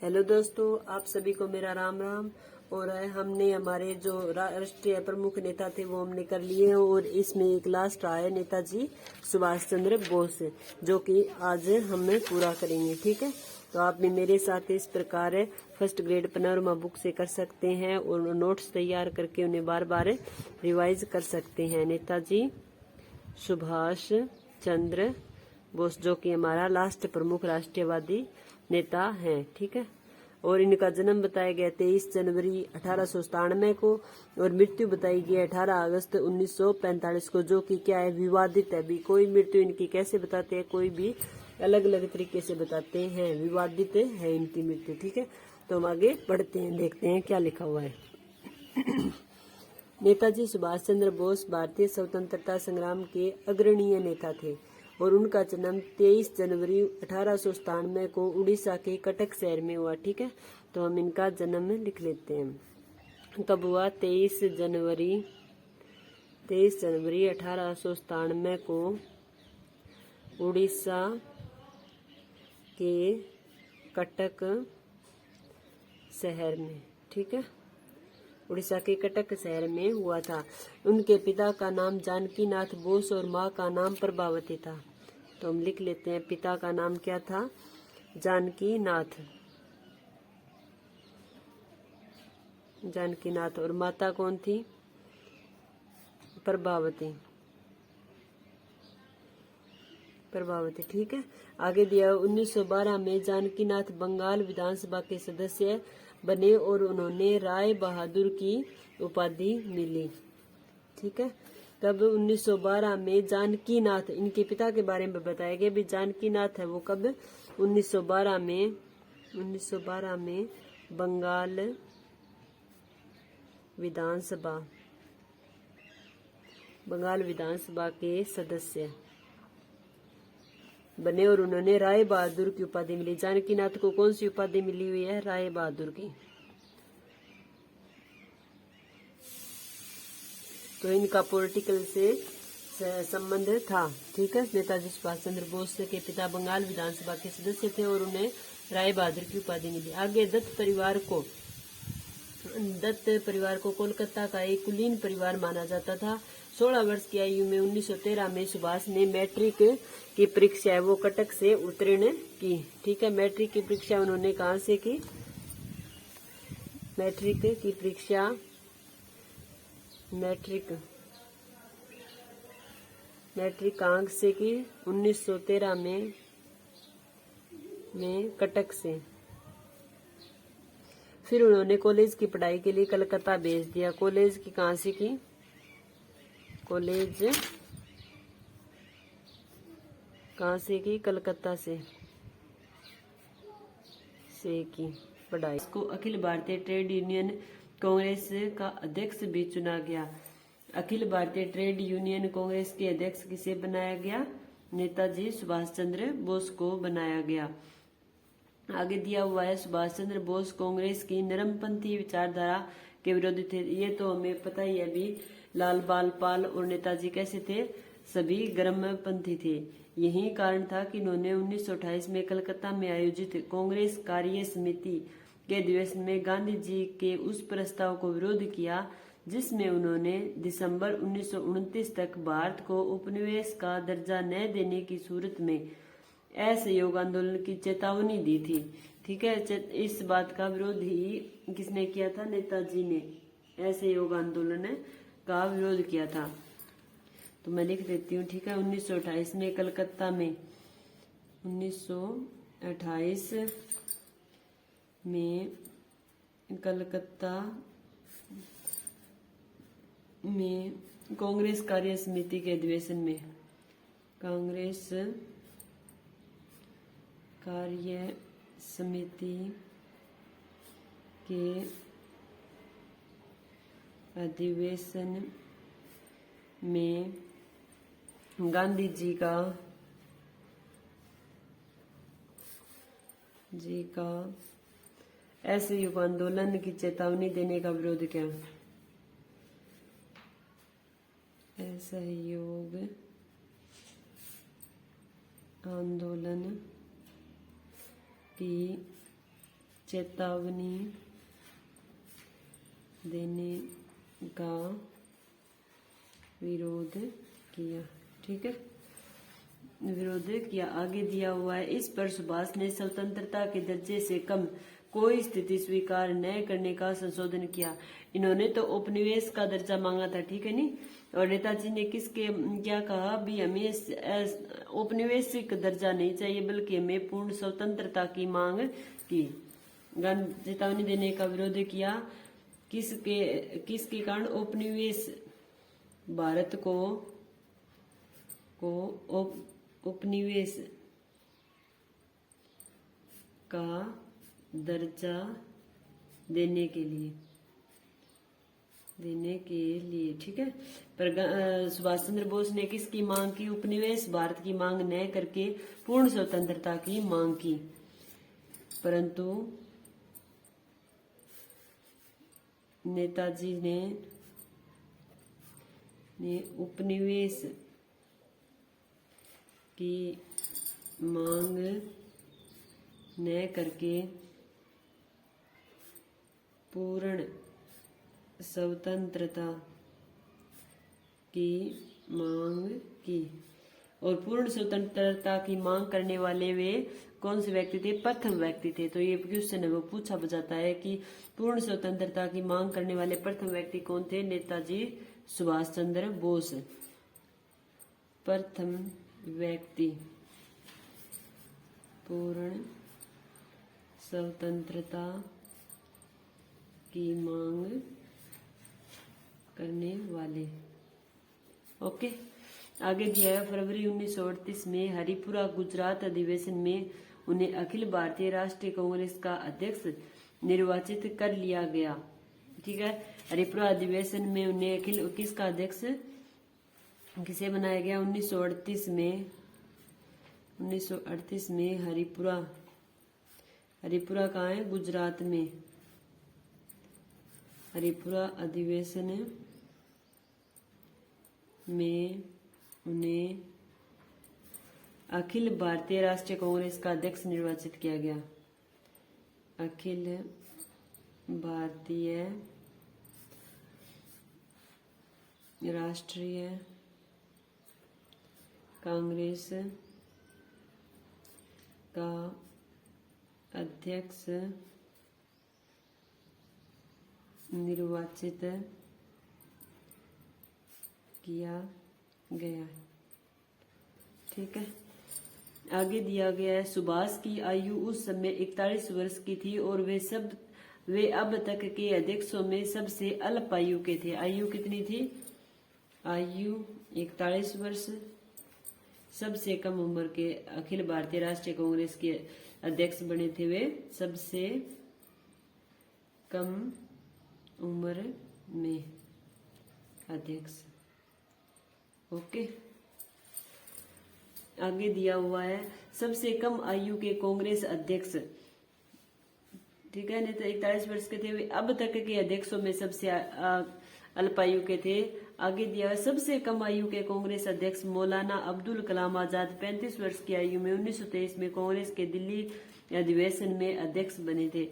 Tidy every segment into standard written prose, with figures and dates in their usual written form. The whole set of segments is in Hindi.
हेलो दोस्तों, आप सभी को मेरा राम राम। और हमने हमारे जो राष्ट्रीय प्रमुख नेता थे वो हमने कर लिए हैं और इसमें एक लास्ट रहा है नेताजी सुभाष चंद्र बोस, जो कि आज हम पूरा करेंगे। ठीक है, तो आप भी मेरे साथ इस प्रकार फर्स्ट ग्रेड पनोरमा बुक से कर सकते हैं और नोट्स तैयार करके उन्हें बार बार रिवाइज कर सकते हैं। नेताजी सुभाष चंद्र बोस, जो कि हमारा लास्ट प्रमुख राष्ट्रीयवादी नेता हैं। ठीक है, और इनका जन्म बताया गया 23 जनवरी 1897 को और मृत्यु बताई गई 18 अगस्त 1945 को, जो कि क्या है, विवादित है। भी कोई मृत्यु इनकी कैसे बताते हैं, कोई भी अलग अलग तरीके से बताते हैं, विवादित है इनकी मृत्यु। ठीक है, तो हम आगे पढ़ते हैं, देखते हैं क्या लिखा हुआ है। नेताजी सुभाष चंद्र बोस भारतीय स्वतंत्रता संग्राम के अग्रणीय नेता थे और उनका जन्म 23 जनवरी 1897 को उड़ीसा के कटक शहर में हुआ। ठीक है, तो हम इनका जन्म लिख लेते हैं। कब हुआ? 23 जनवरी 1897 को उड़ीसा के कटक शहर में। ठीक है, उड़ीसा के कटक शहर में हुआ था। उनके पिता का नाम जानकीनाथ बोस और माँ का नाम प्रभावती था। तो हम लिख लेते हैं, पिता का नाम क्या था? जानकीनाथ और माता कौन थी? प्रभावती। ठीक है, आगे दिया 1912 में जानकीनाथ बंगाल विधानसभा के सदस्य बने और उन्होंने राय बहादुर की उपाधि मिली। ठीक है, तब 1912 में जानकीनाथ, इनके पिता के बारे में बताया गया भी जानकीनाथ है वो कब? 1912 में बंगाल विधानसभा के सदस्य बने और उन्होंने राय बहादुर की उपाधि मिली। जानकीनाथ को कौन सी उपाधि मिली हुई है? राय बहादुर की। तो इनका पॉलिटिकल से संबंध था। ठीक है, नेताजी सुभाष चंद्र बोस के पिता बंगाल विधानसभा के सदस्य थे और उन्हें राय बहादुर की उपाधि मिली। आगे दत्त परिवार को कोलकाता का एक कुलीन परिवार माना जाता था। 16 वर्ष की आयु में 1913 में सुभाष ने मैट्रिक की परीक्षा वो कटक से उत्तीर्ण की। ठीक है, मैट्रिक की परीक्षा उन्होंने कहाँ से की? मैट्रिक कहाँ से की? 1913 में कटक से। फिर उन्होंने कॉलेज की पढ़ाई के लिए कलकत्ता भेज दिया। कॉलेज की कहाँ से की? कलकत्ता से की पढ़ाई। इसको अखिल भारतीय ट्रेड यूनियन कांग्रेस का अध्यक्ष भी चुना गया। अखिल भारतीय ट्रेड यूनियन कांग्रेस के अध्यक्ष किसे बनाया गया? नेताजी सुभाष चंद्र बोस को बनाया गया। आगे दिया हुआ है, सुभाष चंद्र बोस कांग्रेस की नरमपंथी विचारधारा के विरोधी थे। ये तो हमें पता ही है भी। लाल बाल पाल और नेताजी कैसे थे? सभी गर्मपंथी थे। यही कारण था कि उन्होंने 1928 में कलकत्ता में आयोजित कांग्रेस कार्य समिति के अधिवेशन में गांधी जी के उस प्रस्ताव को विरोध किया जिसमें उन्होंने दिसंबर 1929 तक भारत को उपनिवेश का दर्जा न देने की सूरत में असहयोग आंदोलन की चेतावनी दी थी। ठीक है, इस बात का विरोध ही किसने किया था? नेताजी ने असहयोग आंदोलन का विरोध किया था। तो मैं लिख देती हूँ। ठीक है, 1928 में कलकत्ता में 1928 में कलकत्ता में कांग्रेस कार्य समिति के अधिवेशन में कांग्रेस कार्य समिति के अधिवेशन में गांधी जी का असहयोग आंदोलन की चेतावनी देने का विरोध किया। असहयोग आंदोलन की चेतावनी देने का विरोध किया। ठीक है, विरोध किया। आगे दिया हुआ है, इस पर सुभाष ने स्वतंत्रता के दर्जे से कम कोई स्थिति स्वीकार न करने का संशोधन किया। इन्होंने तो उपनिवेश का दर्जा मांगा था, ठीक है नहीं, और नेताजी ने किसके क्या कहा भी हमें औपनिवेशिक दर्जा नहीं चाहिए बल्कि हमें पूर्ण स्वतंत्रता की मांग की। चेतावनी देने का विरोध किया। किसके कारण? उपनिवेश भारत को उपनिवेश का दर्जा देने के लिए ठीक है। पर सुभाष चंद्र बोस ने किसकी मांग की? उपनिवेश भारत की मांग न करके पूर्ण स्वतंत्रता की मांग की। परंतु नेताजी ने उपनिवेश की मांग न करके पूर्ण स्वतंत्रता की मांग की। और पूर्ण स्वतंत्रता की मांग करने वाले वे कौन से व्यक्ति थे? प्रथम व्यक्ति थे। तो ये क्वेश्चन है वो पूछा जाता है कि पूर्ण स्वतंत्रता की मांग करने वाले प्रथम व्यक्ति कौन थे? नेताजी सुभाष चंद्र बोस। प्रथम व्यक्ति पूर्ण स्वतंत्रता की मांग करने वाले। ओके, आगे दिया है, फरवरी 1938 में हरिपुरा गुजरात अधिवेशन में उन्हें अखिल भारतीय राष्ट्रीय कांग्रेस का अध्यक्ष निर्वाचित कर लिया गया। ठीक है, हरिपुरा अधिवेशन में उन्हें किसका अध्यक्ष किसे बनाया गया? 1938 में हरिपुरा कहाँ है? गुजरात में। हरिपुरा अधिवेशन में उन्हें अखिल भारतीय राष्ट्रीय कांग्रेस का अध्यक्ष निर्वाचित किया गया। अखिल भारतीय राष्ट्रीय कांग्रेस का अध्यक्ष निर्वाचित किया गया। ठीक है, आगे दिया गया है, सुभाष की आयु उस समय 41 वर्ष की थी और वे अब तक के अध्यक्षों में सबसे अल्प आयु के थे। आयु कितनी थी? आयु 41 वर्ष। सबसे कम उम्र के अखिल भारतीय राष्ट्रीय कांग्रेस के अध्यक्ष बने थे वे सबसे कम उम्र में अध्यक्ष। ओके, आगे दिया हुआ है, सबसे कम आयु के कांग्रेस अध्यक्ष। ठीक है, नहीं तो 41 वर्ष के थे वे अब तक के अध्यक्षों में सबसे अल्पायु के थे। आगे दिया है, सबसे कम आयु के कांग्रेस अध्यक्ष मौलाना अब्दुल कलाम आजाद 35 वर्ष की आयु में 1923 में कांग्रेस के दिल्ली अधिवेशन में अध्यक्ष बने थे।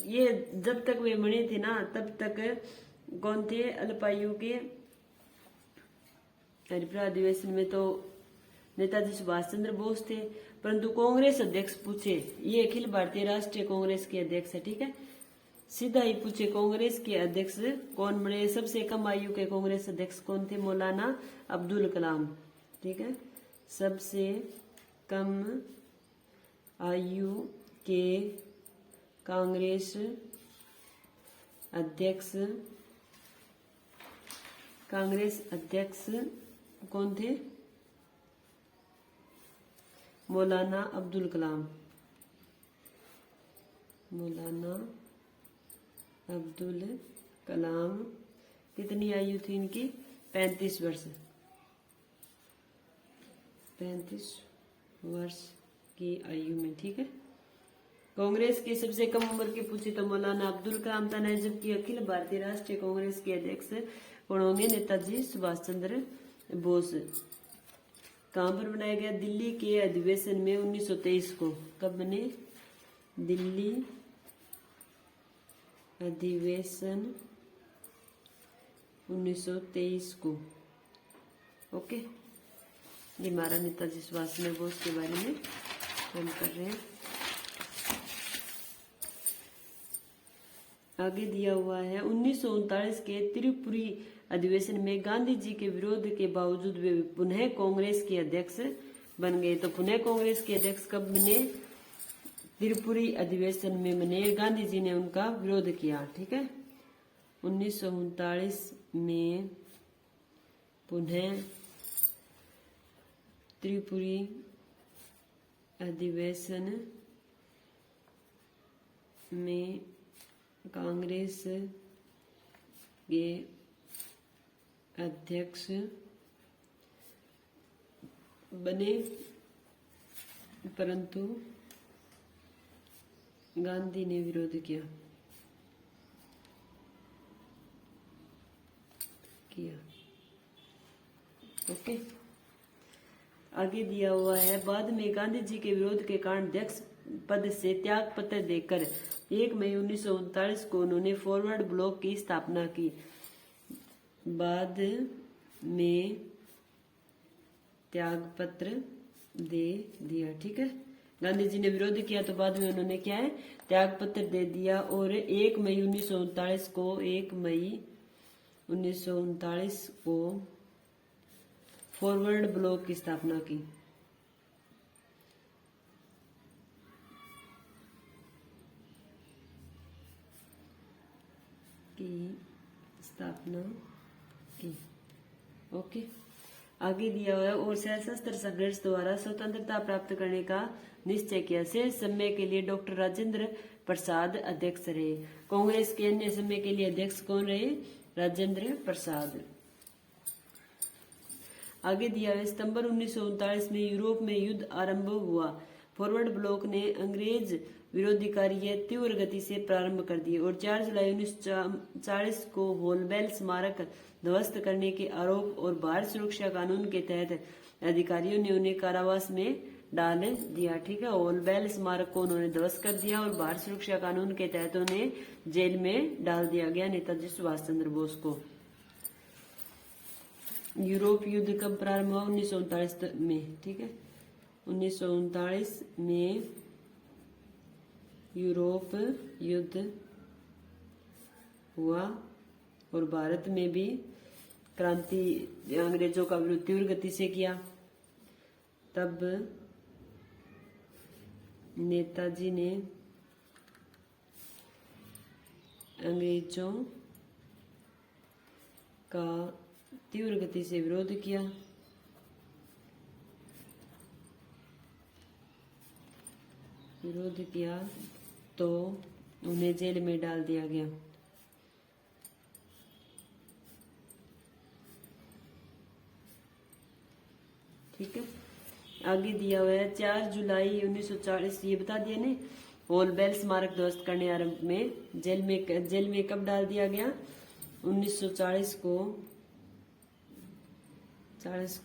ये जब तक वे बने थे ना तब तक कौन थे? अल्पायु के। हरिपुरा अधिवेशन में तो नेताजी सुभाष चंद्र बोस थे, परंतु कांग्रेस अध्यक्ष पूछे, ये अखिल भारतीय राष्ट्रीय कांग्रेस के अध्यक्ष है। ठीक है, सीधा ही पूछे कांग्रेस के अध्यक्ष कौन बने? सबसे कम आयु के कांग्रेस अध्यक्ष कौन थे? मौलाना अब्दुल कलाम। ठीक है, सबसे कम आयु के कांग्रेस अध्यक्ष कौन थे? मौलाना अब्दुल कलाम। मौलाना अब्दुल कलाम। कितनी आयु थी इनकी? 35 वर्ष। 35 वर्ष की आयु में। ठीक है, कांग्रेस के सबसे कम उम्र के पूछे तो मौलाना अब्दुल कलाम था, जबकि अखिल भारतीय राष्ट्रीय कांग्रेस के अध्यक्ष कौन होंगे? नेताजी सुभाष चंद्र बोस। कहाँ पर बनाया गया? दिल्ली के अधिवेशन में 1923 को। कब बने? दिल्ली अधिवेशन 1923 को। ओके, ये हमारा नेताजी सुभाष चंद्र बोस के बारे में हम कर रहे हैं। आगे दिया हुआ है 1939 के त्रिपुरी अधिवेशन में गांधी जी के विरोध के बावजूद वे पुनः कांग्रेस के अध्यक्ष बन गए। तो पुनः कांग्रेस के अध्यक्ष कब बने? त्रिपुरी अधिवेशन में बने। गांधी जी ने उनका विरोध किया। ठीक है, 1939 में पुनः त्रिपुरी अधिवेशन में कांग्रेस के अध्यक्ष बने, परंतु गांधी ने विरोध किया। ओके, आगे दिया हुआ है बाद में गांधी जी के विरोध के कारण अध्यक्ष पद से त्याग पत्र देकर 1 मई 1939 को उन्होंने फॉरवर्ड ब्लॉक की स्थापना की। बाद में त्याग पत्र दे दिया। ठीक है, गांधी जी ने विरोध किया तो बाद में उन्होंने क्या है, त्याग पत्र दे दिया। और 1 मई 1939 को फॉरवर्ड ब्लॉक की स्थापना की। ओके, आगे दिया हुआ है और सशस्त्र संघर्ष द्वारा स्वतंत्रता प्राप्त करने का निश्चय किया। शेष समय के लिए डॉक्टर राजेंद्र प्रसाद अध्यक्ष रहे। कांग्रेस के अन्य समय के लिए अध्यक्ष कौन रहे? राजेंद्र प्रसाद। आगे दिया है सितंबर 1939 में यूरोप में युद्ध आरंभ हुआ। फॉरवर्ड ब्लॉक ने अंग्रेज विरोधी कार्य तीव्र गति से प्रारंभ कर दिए और 4 जुलाई 1940 को होलबेल स्मारक ध्वस्त करने के आरोप और बाहर सुरक्षा कानून के तहत अधिकारियों ने उन्हें कारावास में डाल दिया। ठीक है, होलबेल स्मारक को उन्होंने ध्वस्त कर दिया और बाहर सुरक्षा कानून के तहत उन्हें जेल में डाल दिया गया, नेताजी सुभाष चंद्र बोस को। यूरोप युद्ध कब प्रारंभ हुआ? 1939 में। ठीक है, 1939 में यूरोप युद्ध हुआ और भारत में भी क्रांति अंग्रेजों का विरोध तीव्र गति से किया। तब नेताजी ने अंग्रेजों का तीव्र गति से विरोध किया। तो उन्हें जेल में डाल दिया गया। ठीक है, आगे दिया हुआ है 4 जुलाई 1940, ये बता दिया ने, होलबेल स्मारक ध्वस्त करने आरंभ में जेल में कब डाल दिया गया? 1940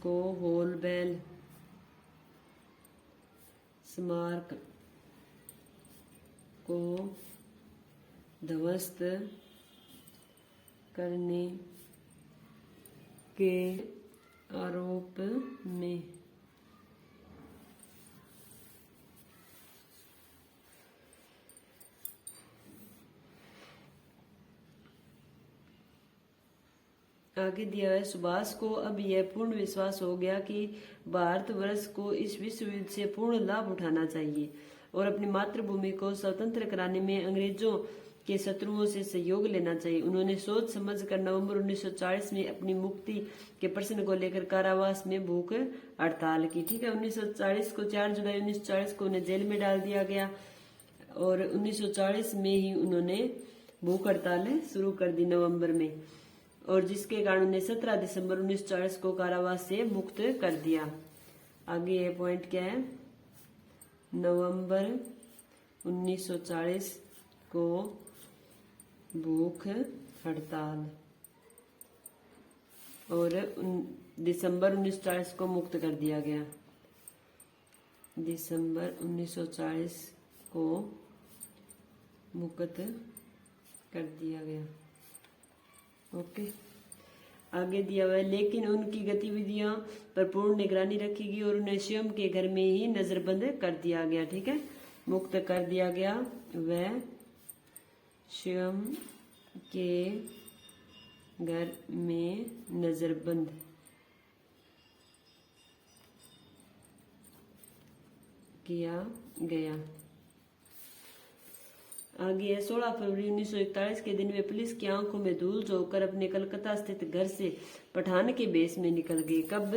को होलबेल स्मारक को ध्वस्त करने के आरोप में आगे दिया है सुभाष को अब यह पूर्ण विश्वास हो गया कि भारतवर्ष को इस विश्व युद्ध से पूर्ण लाभ उठाना चाहिए और अपनी मातृभूमि को स्वतंत्र कराने में अंग्रेजों के शत्रुओं से सहयोग लेना चाहिए। उन्होंने सोच समझकर नवंबर 1940 में अपनी मुक्ति के प्रश्न को लेकर कारावास में भूख हड़ताल की। ठीक है, 1940 को 4 जुलाई 1940 को उन्हें जेल में डाल दिया गया और 1940 में ही उन्होंने भूख हड़ताल शुरू कर दी नवंबर में, और जिसके कारण उन्हें 17 दिसंबर 1940 को कारावास से मुक्त कर दिया। आगे ये पॉइंट क्या है? नवंबर 1940 को भूख हड़ताल और दिसंबर 1940 को मुक्त कर दिया गया। दिसंबर 1940 को मुक्त कर दिया गया। ओके, आगे दिया हुआ है, लेकिन उनकी गतिविधियों पर पूर्ण निगरानी रखी गई और उन्हें स्वयं के घर में ही नजरबंद कर दिया गया। ठीक है, मुक्त कर दिया गया, वह स्वयं के घर में नजरबंद किया गया। आगे है, 16 फरवरी 1941 के दिन वे पुलिस की आंखों में धूल झोंककर अपने कलकत्ता स्थित घर से पठान के भेष में निकल गए। कब?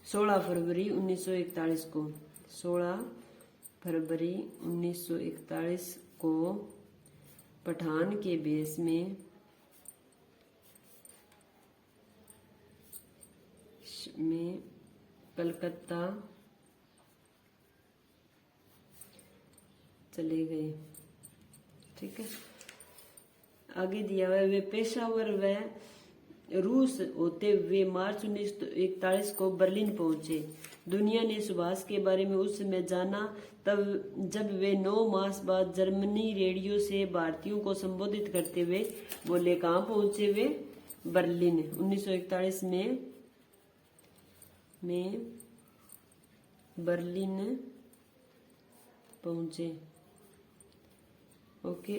16 फरवरी 1941 को। 16 फरवरी 1941 को पठान के भेष में कलकत्ता चले गए। ठीक है, आगे दिया हुआ है, वे पेशावर व रूस होते हुए मार्च 1941 को बर्लिन पहुंचे। दुनिया ने सुभाष के बारे में उस समय जाना तब जब वे 9 मास बाद जर्मनी रेडियो से भारतीयों को संबोधित करते हुए बोले। कहाँ पहुंचे वे? बर्लिन। 1941 में बर्लिन पहुंचे। ओके,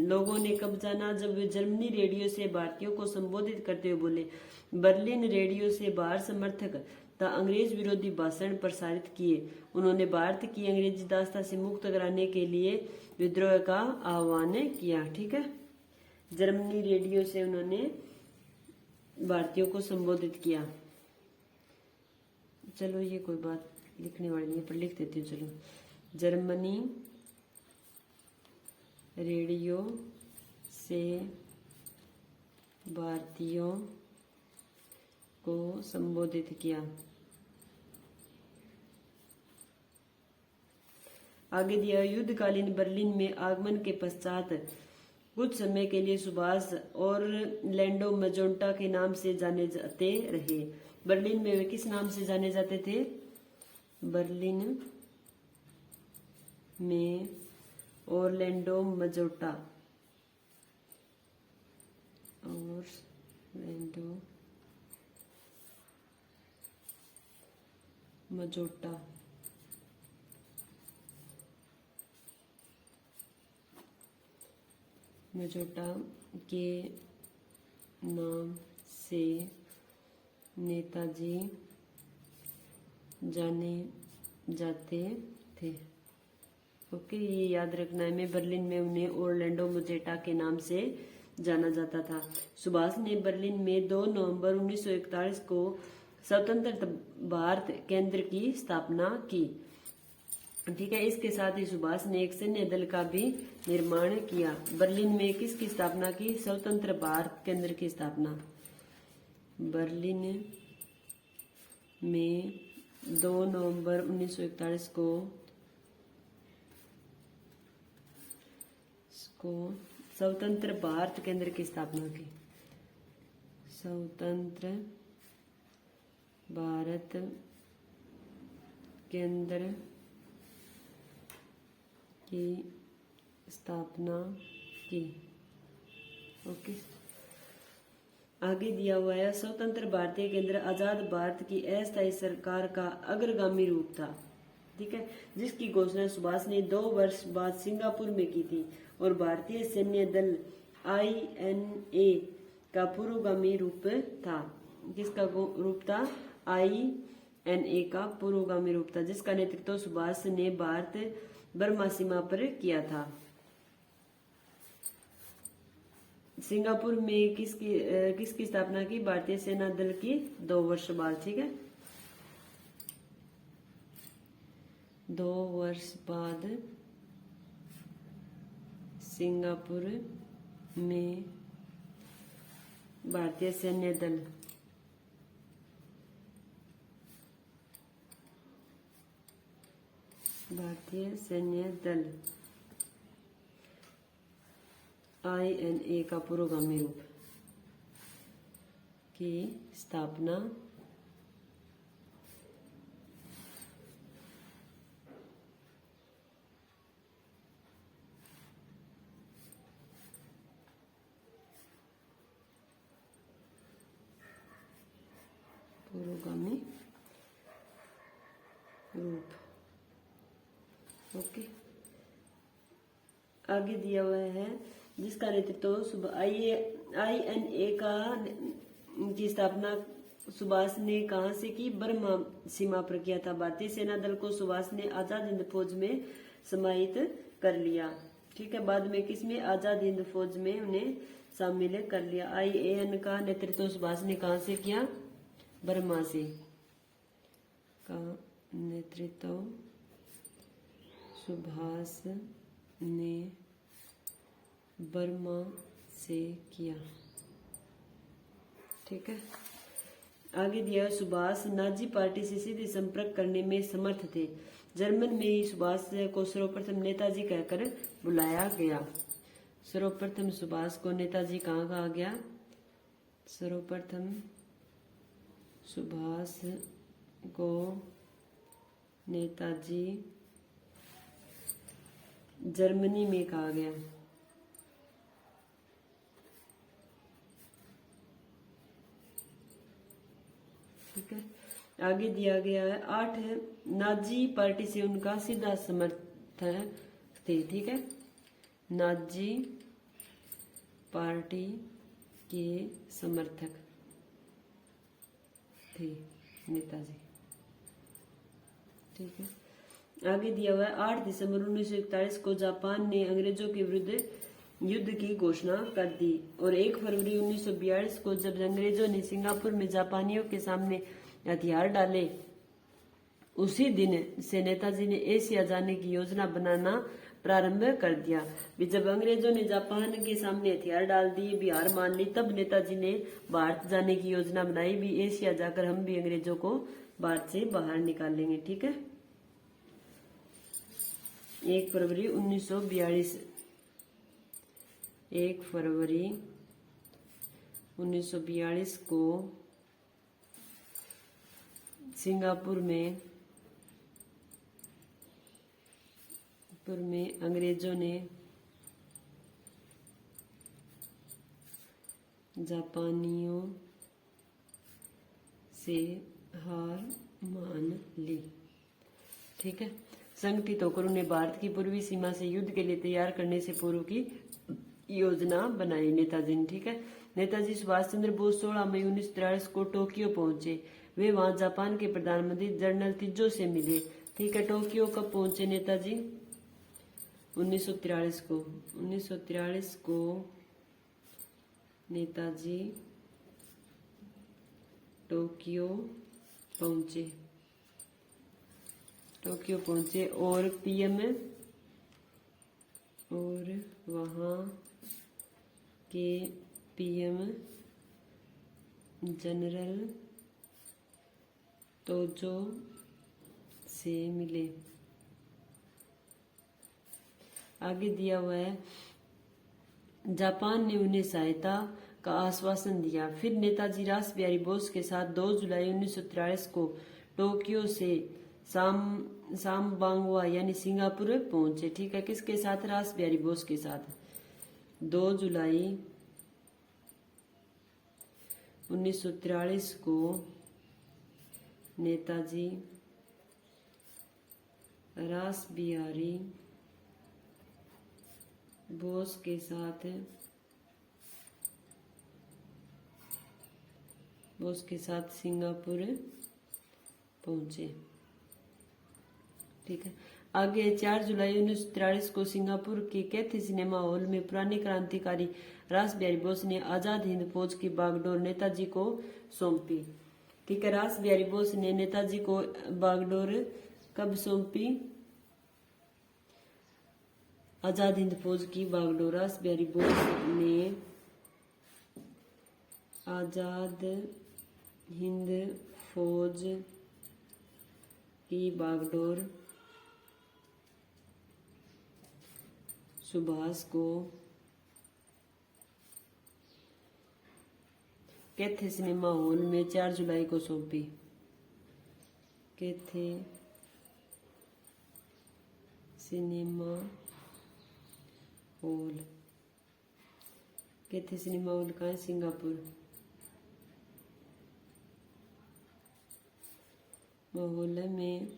लोगों ने कब जाना? जब वे जर्मनी रेडियो से भारतीयों को संबोधित करते हुए बोले। बर्लिन रेडियो से बाहर समर्थक तथा अंग्रेज विरोधी भाषण प्रसारित किए। उन्होंने भारत की अंग्रेजी दास्ता से मुक्त कराने के लिए विद्रोह का आह्वान किया। ठीक है, जर्मनी रेडियो से उन्होंने भारतीयों को संबोधित किया। चलो, ये कोई बात लिखने वाली नहीं है, पर लिख देती हूँ। चलो, जर्मनी रेडियो से भारतीयों को संबोधित किया। आगे दिया, युद्धकालीन बर्लिन में आगमन के पश्चात कुछ समय के लिए सुभाष और लैंडो मजोंटा के नाम से जाने जाते रहे। बर्लिन में वे किस नाम से जाने जाते थे? बर्लिन में ओरलैंडो मजोटा, ओरलैंडो मजोटा के नाम से नेताजी जाने जाते थे। ओके, ये याद रखना है। मैं बर्लिन में उन्हें ओरलैंडो मजेटा के नाम से जाना जाता था। सुभाष ने बर्लिन में 2 नवंबर 1941 को स्वतंत्र भारत केंद्र की स्थापना की। ठीक है, इसके साथ ही सुभाष ने एक सैन्य दल का भी निर्माण किया। बर्लिन में किसकी स्थापना की? स्वतंत्र भारत केंद्र की स्थापना। बर्लिन में 2 नवंबर 1941 को स्वतंत्र भारत केंद्र की स्थापना की। स्वतंत्र भारत केंद्र की स्थापना की। ओके, आगे दिया हुआ है, स्वतंत्र भारतीय केंद्र आजाद भारत की अस्थायी सरकार का अग्रगामी रूप था। ठीक है, जिसकी घोषणा सुभाष ने 2 वर्ष बाद सिंगापुर में की थी और भारतीय सैन्य दल INA का पूर्वगामी रूप था। किसका रूप था? INA का पूर्वगामी रूप था, जिसका नेतृत्व सुभाष ने भारत बर्मा सीमा पर किया था। सिंगापुर में किसकी स्थापना की? भारतीय सेना दल की 2 वर्ष बाद। ठीक है, 2 वर्ष बाद सिंगापुर में भारतीय सैन्य दल INA का पुरोगामी रूप की स्थापना पुरोगामी रूप। ओके, आगे दिया हुआ है जिसका नेतृत्व INA की स्थापना सुभाष ने कहां से की? बर्मा सीमा पर किया था। भारतीय सेना दल को सुभाष ने आजाद हिंद फौज में समाहित कर लिया। ठीक है, बाद में किसमें? आजाद हिंद फौज में उन्हें शामिल कर लिया। IAN का नेतृत्व सुभाष ने कहां से किया? बर्मा से। का नेतृत्व सुभाष ने बर्मा से किया। ठीक है, आगे दिया सुभाष नाजी पार्टी से सीधे संपर्क करने में समर्थ थे। जर्मन में ही सुभाष को सर्वप्रथम नेताजी कहकर बुलाया गया। सर्वप्रथम सुभाष को नेताजी कहाँ कहा गया? सर्वप्रथम सुभाष को नेताजी जर्मनी में कहा गया। ठीक है, आगे दिया गया है 8 नाजी पार्टी से उनका सीधा समर्थन थे। ठीक है, नाजी पार्टी के समर्थक थे नेताजी। ठीक है, आगे दिया हुआ है 8 दिसंबर 1941 को जापान ने अंग्रेजों के विरुद्ध युद्ध की घोषणा कर दी और 1 फरवरी 1942 को जब अंग्रेजों ने सिंगापुर में जापानियों के सामने हथियार डाले, उसी दिन से नेताजी ने एशिया जाने की योजना बनाना प्रारंभ कर दिया। भी जब अंग्रेजों ने जापान के सामने हथियार डाल दिए, भी हार मान ली, तब नेताजी ने भारत जाने की योजना बनाई। भी एशिया जाकर हम भी अंग्रेजों को भारत से बाहर निकालेंगे। ठीक है, 1 फरवरी 1942 1 फरवरी 1942 को सिंगापुर में अंग्रेजों ने जापानियों से हार मान ली। ठीक है, संगठित होकर उन्हें भारत की पूर्वी सीमा से युद्ध के लिए तैयार करने से पूर्व की योजना बनाई नेताजी ने। ठीक है, नेताजी सुभाष चंद्र बोस 16 मई 1943 को टोक्यो पहुंचे। वे वहां जापान के प्रधानमंत्री जनरल तिजो से मिले। ठीक है, टोक्यो कब पहुंचे नेताजी? 1943 को। 1943 को नेताजी टोक्यो पहुंचे और पीएम और वहां के पीएम जनरल तोजो से मिले। आगे दिया हुआ है जापान ने उन्हें सहायता का आश्वासन दिया। फिर नेताजी रास बिहारी बोस के साथ 2 जुलाई 1943 को टोक्यो से सामबांगवा यानी सिंगापुर पहुंचे। ठीक है, किसके साथ? रास बिहारी बोस के साथ। 2 जुलाई 1943 को नेताजी रास बिहारी बोस के साथ सिंगापुर पहुंचे। ठीक है, आगे 4 जुलाई 1943 को सिंगापुर के कैथे सिनेमा हॉल में पुराने क्रांतिकारी रास बिहारी बोस ने आजाद हिंद फौज की बागडोर नेताजी को सौंपी। ठीक है, रास बिहारी बोस ने नेताजी को बागडोर कब सौंपी? आजाद हिंद फौज की बागडोर रास बिहारी बोस ने आजाद हिंद फौज की बागडोर सुभाष को कैथे सिनेमा हॉल में 4 जुलाई को सौंपी। Cathay cinema hall, Cathay cinema hall कहाँ है? सिंगापुर। माहौल में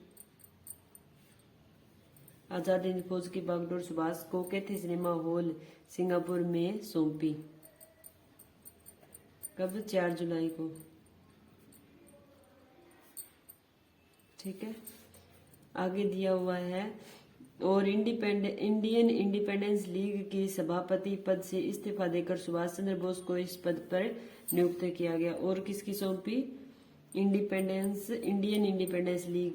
आजाद हिंद फौज की बागडोर सुभाष को कैथे सिनेमा हॉल सिंगापुर में सौंपी। कब? 4 जुलाई को। ठीक है, आगे दिया हुआ है। और इंडियन इंडिपेंडेंस लीग की सभापति पद से इस्तीफा देकर सुभाष चंद्र बोस को इस पद पर नियुक्त किया गया। और किसकी सौंपी? इंडियन इंडिपेंडेंस लीग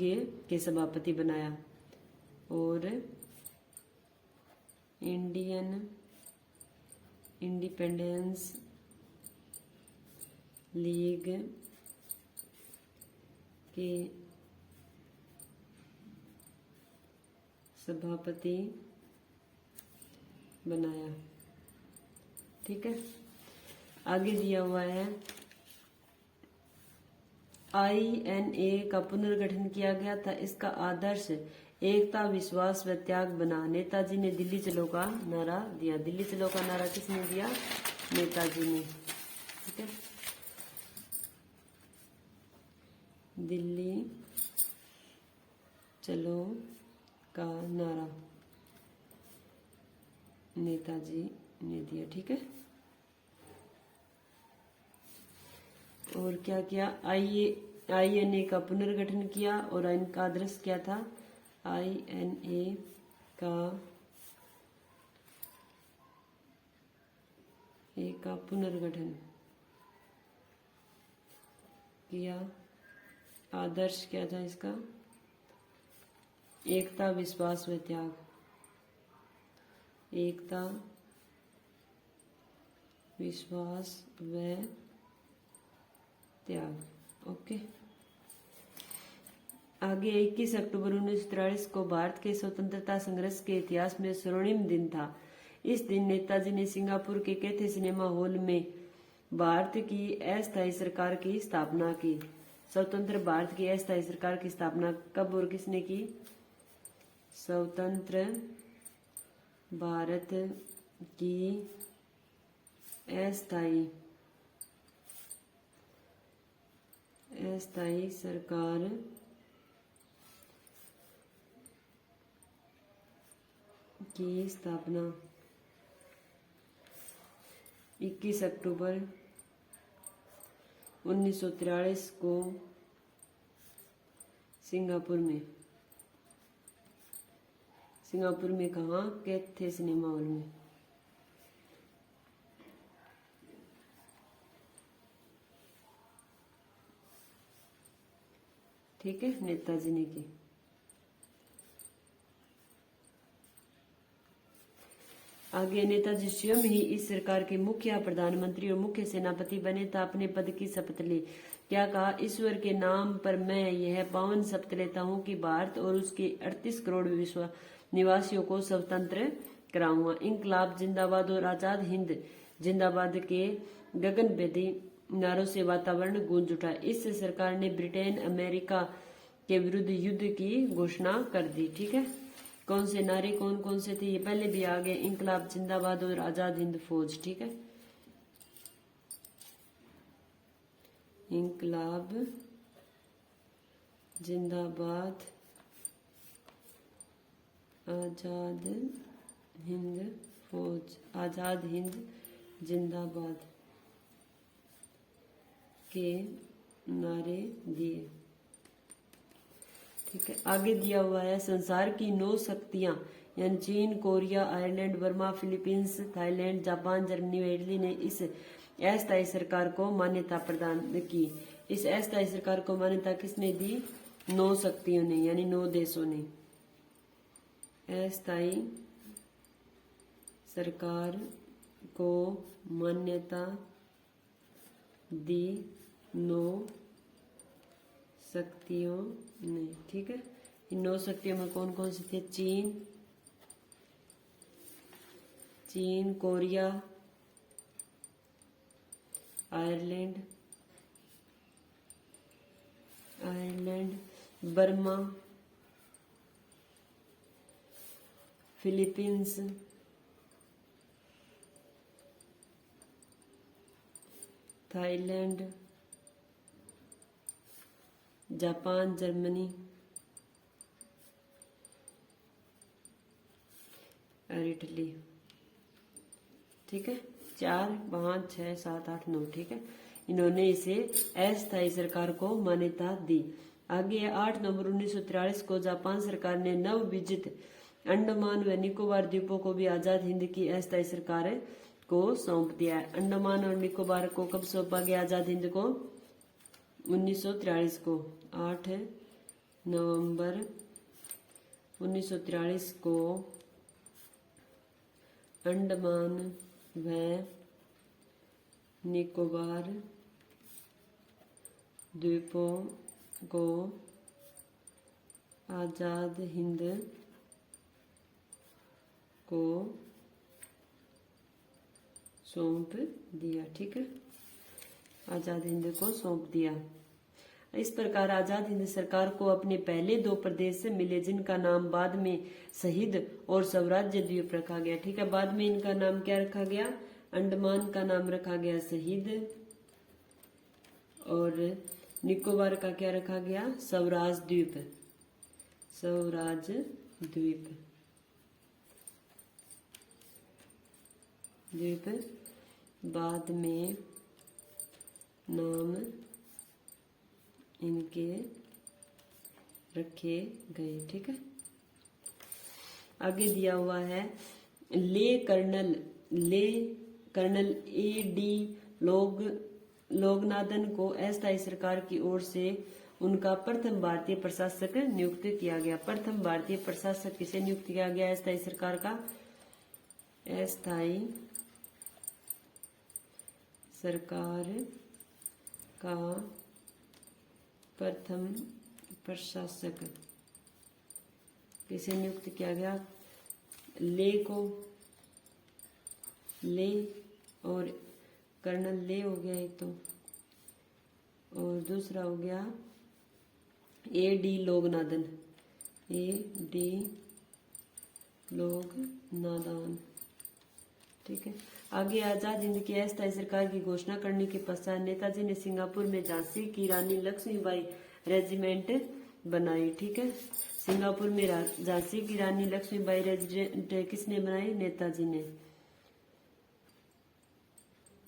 के सभापति बनाया। और इंडियन इंडिपेंडेंस लीग के सभापति बनाया। ठीक है, आगे दिया हुआ है INA का पुनर्गठन किया गया था। इसका आदर्श एकता, विश्वास व त्याग बना। नेताजी ने दिल्ली चलो का नारा दिया। दिल्ली चलो का नारा किसने दिया? नेताजी ने। ठीक है, दिल्ली चलो का नारा नेताजी ने दिया। ठीक है, और क्या किया? INA का पुनर्गठन किया। और इनका आदर्श क्या था? INA का पुनर्गठन किया। आदर्श क्या था इसका? एकता, विश्वास व त्याग। एकता, विश्वास व त्याग। ओके, आगे 21 अक्टूबर 1943 को भारत के स्वतंत्रता संघर्ष के इतिहास में स्वर्णिम दिन था। इस दिन नेताजी ने सिंगापुर के कैथे सिनेमा हॉल में भारत की अस्थायी सरकार की स्थापना की। स्वतंत्र भारत की अस्थायी सरकार की स्थापना कब और किसने की? स्वतंत्र भारत की अस्थायी सरकार की स्थापना 21 अक्टूबर 1943 को सिंगापुर में कहा? कैथे सिनेमा हॉल में। ठीक है, नेताजी ने की। आगे नेताजी स्वयं ही इस सरकार के मुखिया, प्रधानमंत्री और मुख्य सेनापति बने था। अपने पद की शपथ ली। क्या कहा? ईश्वर के नाम पर मैं यह पावन शपथ लेता हूं कि भारत और उसके 38 करोड़ विश्व निवासियों को स्वतंत्र कराऊंगा। इंकलाब जिंदाबाद और आजाद हिंद जिंदाबाद के गगनभेदी नारों से वातावरण गूंज उठा। इस सरकार ने ब्रिटेन, अमेरिका के विरुद्ध युद्ध की घोषणा कर दी। ठीक है, कौन से नारे कौन कौन से थे? ये पहले भी आ गए, इंकलाब जिंदाबाद और आजाद हिंद फौज। ठीक है, इंकलाब जिंदाबाद, आजाद हिंद फौज, आजाद हिंद जिंदाबाद के नारे दिए। ठीक है, आगे दिया हुआ है संसार की 9 शक्तियां यानी चीन, Korea, Ireland, Burma, Philippines, Thailand, Japan, Germany व इटली ने इस अस्थायी सरकार को मान्यता प्रदान की। इस अस्थायी सरकार को मान्यता किसने दी? 9 शक्तियों ने यानी 9 देशों ने अस्थायी सरकार को मान्यता दी 9 शक्तियों ने। ठीक है, इन 9 शक्तियों में कौन कौन से थे? चीन, Korea, Ireland, Burma, Philippines, Thailand, Japan, Germany और इटली। ठीक है, 4, 5, 6, 7, 8, 9। ठीक है, इन्होंने इसे अस्थायी सरकार को मान्यता दी। आगे 8 नवंबर 1943 को जापान सरकार ने नव विजित अंडमान व निकोबार द्वीपों को भी आजाद हिंद की अस्थायी सरकार को सौंप दिया है। अंडमान और निकोबार को कब सौंपा गया आजाद हिंद को? 1943 को। 8 नवंबर 1943 को अंडमान व निकोबार द्वीपों को आजाद हिंद को सौंप दिया। ठीक है, आजाद हिंद को सौंप दिया। इस प्रकार आजाद हिंद सरकार को अपने पहले 2 प्रदेश मिले, जिनका नाम बाद में शहीद और स्वराज्य द्वीप रखा गया। ठीक है, बाद में इनका नाम क्या रखा गया? अंडमान का नाम रखा गया शहीद, और निकोबार का क्या रखा गया? स्वराज द्वीप। स्वराज द्वीप द्वीप बाद में नाम इनके रखे गए। ठीक है, आगे दिया हुआ है ले कर्नल A.D. लोगनाथन को अस्थायी सरकार की ओर से उनका प्रथम भारतीय प्रशासक नियुक्त किया गया। प्रथम भारतीय प्रशासक किसे नियुक्त किया गया अस्थायी सरकार का? अस्थायी सरकार का प्रथम प्रशासक किसे नियुक्त किया गया? ले को, ले और कर्नल ले हो गया एक तो, और दूसरा हो गया A.D. लोगनाथन। A.D. लोगनाथन। ठीक है, आगे आजाद हिंद की अस्थायी सरकार की घोषणा करने के पश्चात नेताजी ने सिंगापुर में झांसी की रानी लक्ष्मीबाई रेजिमेंट बनाई। ठीक है, सिंगापुर में झांसी की रानी लक्ष्मीबाई रेजिमेंट किसने बनाई? नेताजी ने।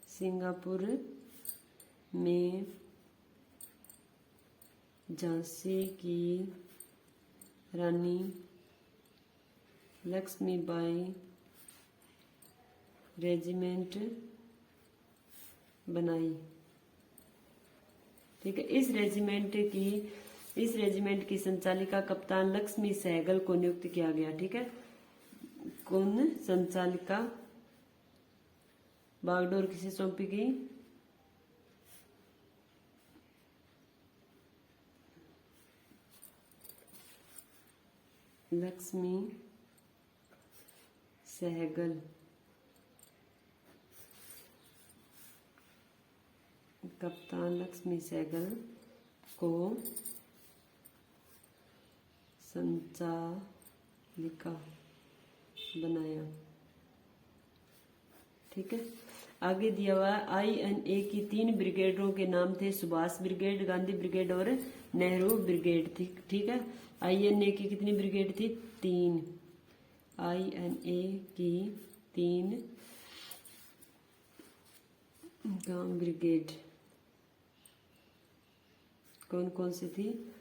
सिंगापुर में झांसी की रानी लक्ष्मीबाई रेजिमेंट बनाई। ठीक है, इस रेजिमेंट की संचालिका कप्तान लक्ष्मी सहगल को नियुक्त किया गया। ठीक है, कौन संचालिका? बागडोर किसे सौंपी गई? लक्ष्मी सहगल। कप्तान लक्ष्मी सहगल को संचालिका बनाया। ठीक है, आगे दिया हुआ INA की 3 ब्रिगेडों के नाम थे, सुभाष ब्रिगेड, गांधी ब्रिगेड और नेहरू ब्रिगेड। ठीक है, INA की कितनी ब्रिगेड थी? 3। INA की 3 ब्रिगेड कौन कौन सी थी?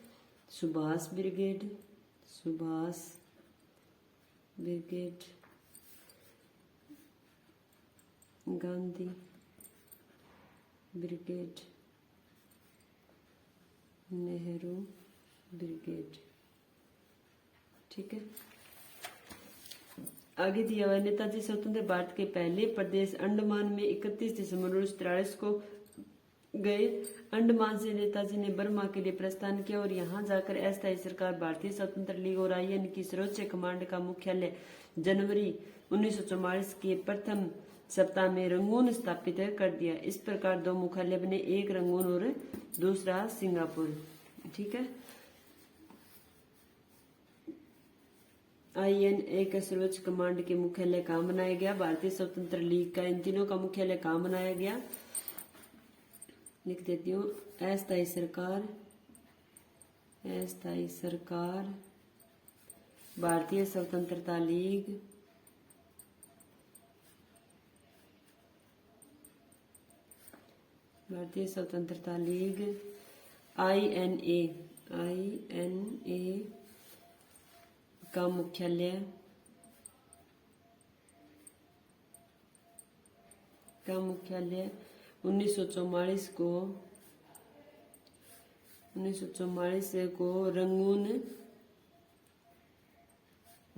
Subhash brigade, Gandhi brigade, Nehru brigade. ठीक है, आगे दिया हुआ नेताजी स्वतंत्र भारत के पहले प्रदेश अंडमान में 31 दिसंबर 1943 को गए। अंडमान से नेताजी ने बर्मा के लिए प्रस्थान किया और यहां जाकर अस्थायी सरकार भारतीय स्वतंत्र लीग और IN की सर्वोच्च कमांड का मुख्यालय जनवरी 1944 के प्रथम सप्ताह में रंगून स्थापित कर दिया। इस प्रकार 2 मुख्यालय बने, एक रंगून और दूसरा सिंगापुर। ठीक है, INA के सर्वोच्च कमांड के मुख्यालय कहाँ बनाया गया? भारतीय स्वतंत्र लीग का। इन तीनों का मुख्यालय कहाँ बनाया गया? लिख देती हूँ, अस्थायी सरकार अस्थायी सरकार, भारतीय स्वतंत्रता लीग, भारतीय स्वतंत्रता लीग, INA का मुख्यालय, 1944 को रंगून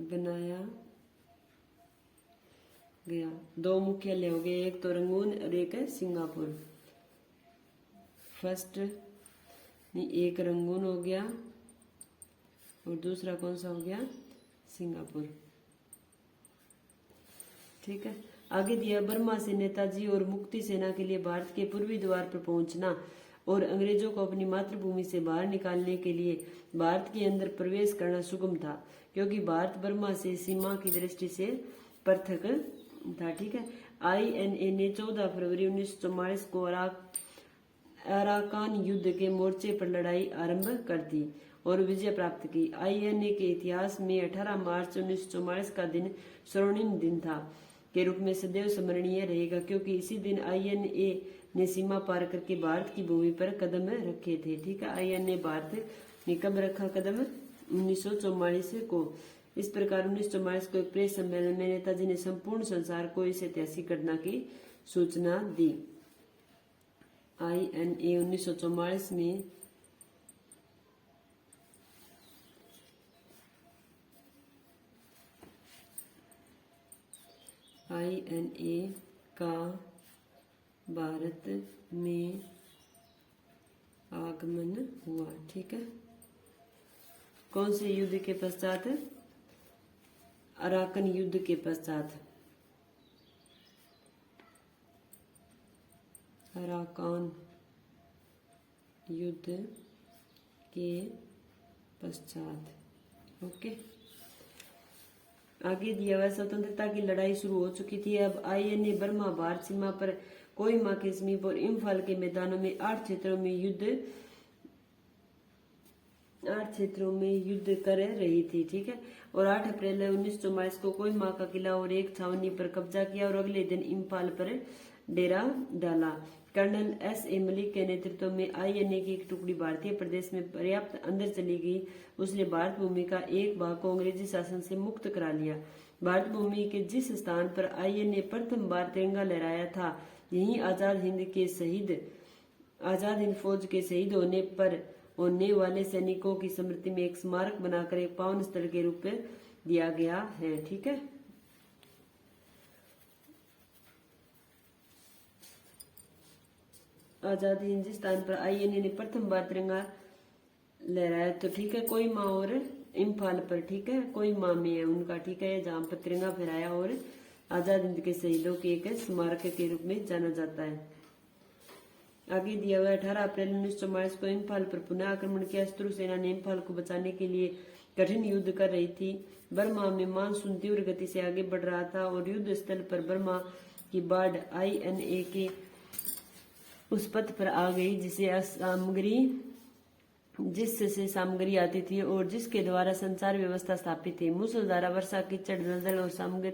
बनाया गया। 2 मुख्यालय हो गए, एक तो रंगून और एक है सिंगापुर। फर्स्ट एक रंगून हो गया और दूसरा कौन सा हो गया, सिंगापुर। ठीक है, आगे दिया बर्मा से नेताजी और मुक्ति सेना के लिए भारत के पूर्वी द्वार पर पहुंचना और अंग्रेजों को अपनी मातृभूमि से बाहर निकालने के लिए भारत के अंदर प्रवेश करना सुगम था, क्योंकि भारत बर्मा से सीमा की दृष्टि से पृथक था। ठीक है, INA ने 14 फरवरी 1944 को अराकान युद्ध के मोर्चे पर लड़ाई आरंभ कर दी और विजय प्राप्त की। INA के इतिहास में 18 मार्च 1944 का दिन स्वर्णिम दिन था के रूप में सदैव स्मरणीय रहेगा, क्योंकि इसी दिन INA ने सीमा पार करके भारत की भूमि पर कदम रखे थे। ठीक है, INA भारत ने कब रखा कदम, 1944 को। इस प्रकार 1944 को एक प्रेस सम्मेलन में नेताजी ने संपूर्ण संसार को इस ऐतिहासिक घटना की सूचना दी। INA 1944 में INA का भारत में आगमन हुआ। ठीक है, कौन से युद्ध के पश्चात, अराकन युद्ध के पश्चात, अराकान युद्ध के पश्चात। ओके, आगे दिया हुआ स्वतंत्रता की लड़ाई शुरू हो चुकी थी। अब INA बर्मा भारत सीमा पर कोहिमा के समीप और इम्फाल के मैदानों में 8 क्षेत्रों में युद्ध कर रही थी। ठीक है, और 8 अप्रैल 1944 को कोहिमा का किला और एक छावनी पर कब्जा किया और अगले दिन इम्फाल पर डेरा डाला। Colonel S.A. मलिक के नेतृत्व में INA की एक टुकड़ी भारतीय प्रदेश में पर्याप्त अंदर चली गई। उसने भारत भूमि का एक भाग को अंग्रेजी शासन से मुक्त करा लिया। भारत भूमि के जिस स्थान पर INA प्रथम बार तिरंगा लहराया था, यही आजाद हिंद फौज के शहीद होने वाले सैनिकों की स्मृति में एक स्मारक बनाकर एक पावन स्थल के रूप में दिया गया है। ठीक है, आजादी हिंद स्थान पर INA ने प्रथम बार तिरंगा लहराया। तो ठीक है, कोहिमा और इम्फाल पर। ठीक है, कोहिमा में है उनका। ठीक है, जहाँ पर तिरंगा फहराया और आजाद हिंद के शहीदों के एक स्मारक के रूप में जाना जाता है। आगे दिया हुआ 18 अप्रैल 1944 को इम्फाल पर पुनः आक्रमण किया। शत्रु सेना ने इम्फाल को बचाने के लिए कठिन युद्ध कर रही थी। बर्मा में मानसून तीव्र गति से आगे बढ़ रहा था और युद्ध स्थल पर बर्मा की बाढ़ INA के उस पथ पर आ गई जिससे सामग्री आती थी और जिसके द्वारा संचार व्यवस्था स्थापित थी। मूसलधारा वर्षा, कीचड़, दलदल और सामग्री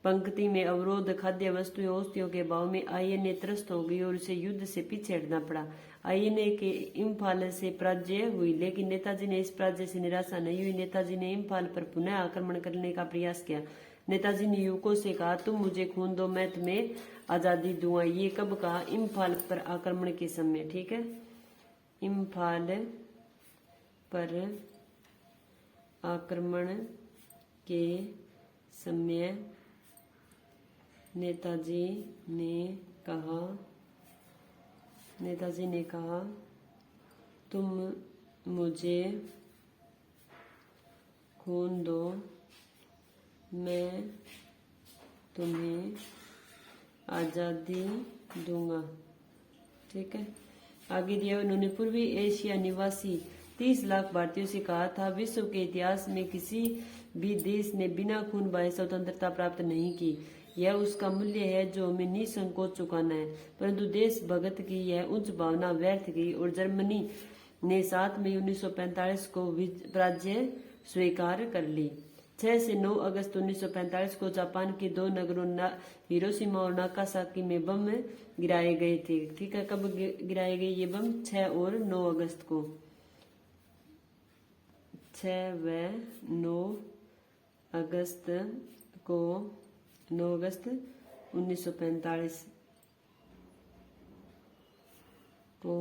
पंक्ति में अवरोध, खाद्य वस्तुएं, औषधियों के भाव में INA त्रस्त हो गई और उसे युद्ध से पीछे हटना पड़ा। INA के इम्फाल से पराजय हुई, लेकिन नेताजी ने इस पराजय से निराशा नहीं हुई। नेताजी ने इम्फाल पर पुनः आक्रमण करने का प्रयास किया। नेताजी ने युवकों से कहा, तुम मुझे खून दो, मैं तुम्हें आजादी दूंगा। ये कब कहा, इम्फाल पर आक्रमण के समय। ठीक है, इम्फाल पर आक्रमण के समय नेताजी ने कहा तुम मुझे खून दो, मैं तुम्हें आजादी दूंगा। ठीक है, आगे दिया उन्होंने पूर्वी एशिया निवासी 30 लाख भारतीयों से कहा था, विश्व के इतिहास में किसी भी देश ने बिना खून बहाए स्वतंत्रता प्राप्त नहीं की। यह उसका मूल्य है जो हमें निसंकोच चुकाना है। परंतु देशभक्त की यह उच्च भावना व्यर्थ गई और जर्मनी ने 7 मई 1945 को पराजय स्वीकार कर ली। 6 से 9 अगस्त 1945 को जापान के 2 नगरों हिरोशिमा और नागासाकी में बम गिराए गए थे। ठीक है, कब गिराए गए ये बम? 6 और 9 अगस्त को। 6 व 9 अगस्त को 9 अगस्त 1945 को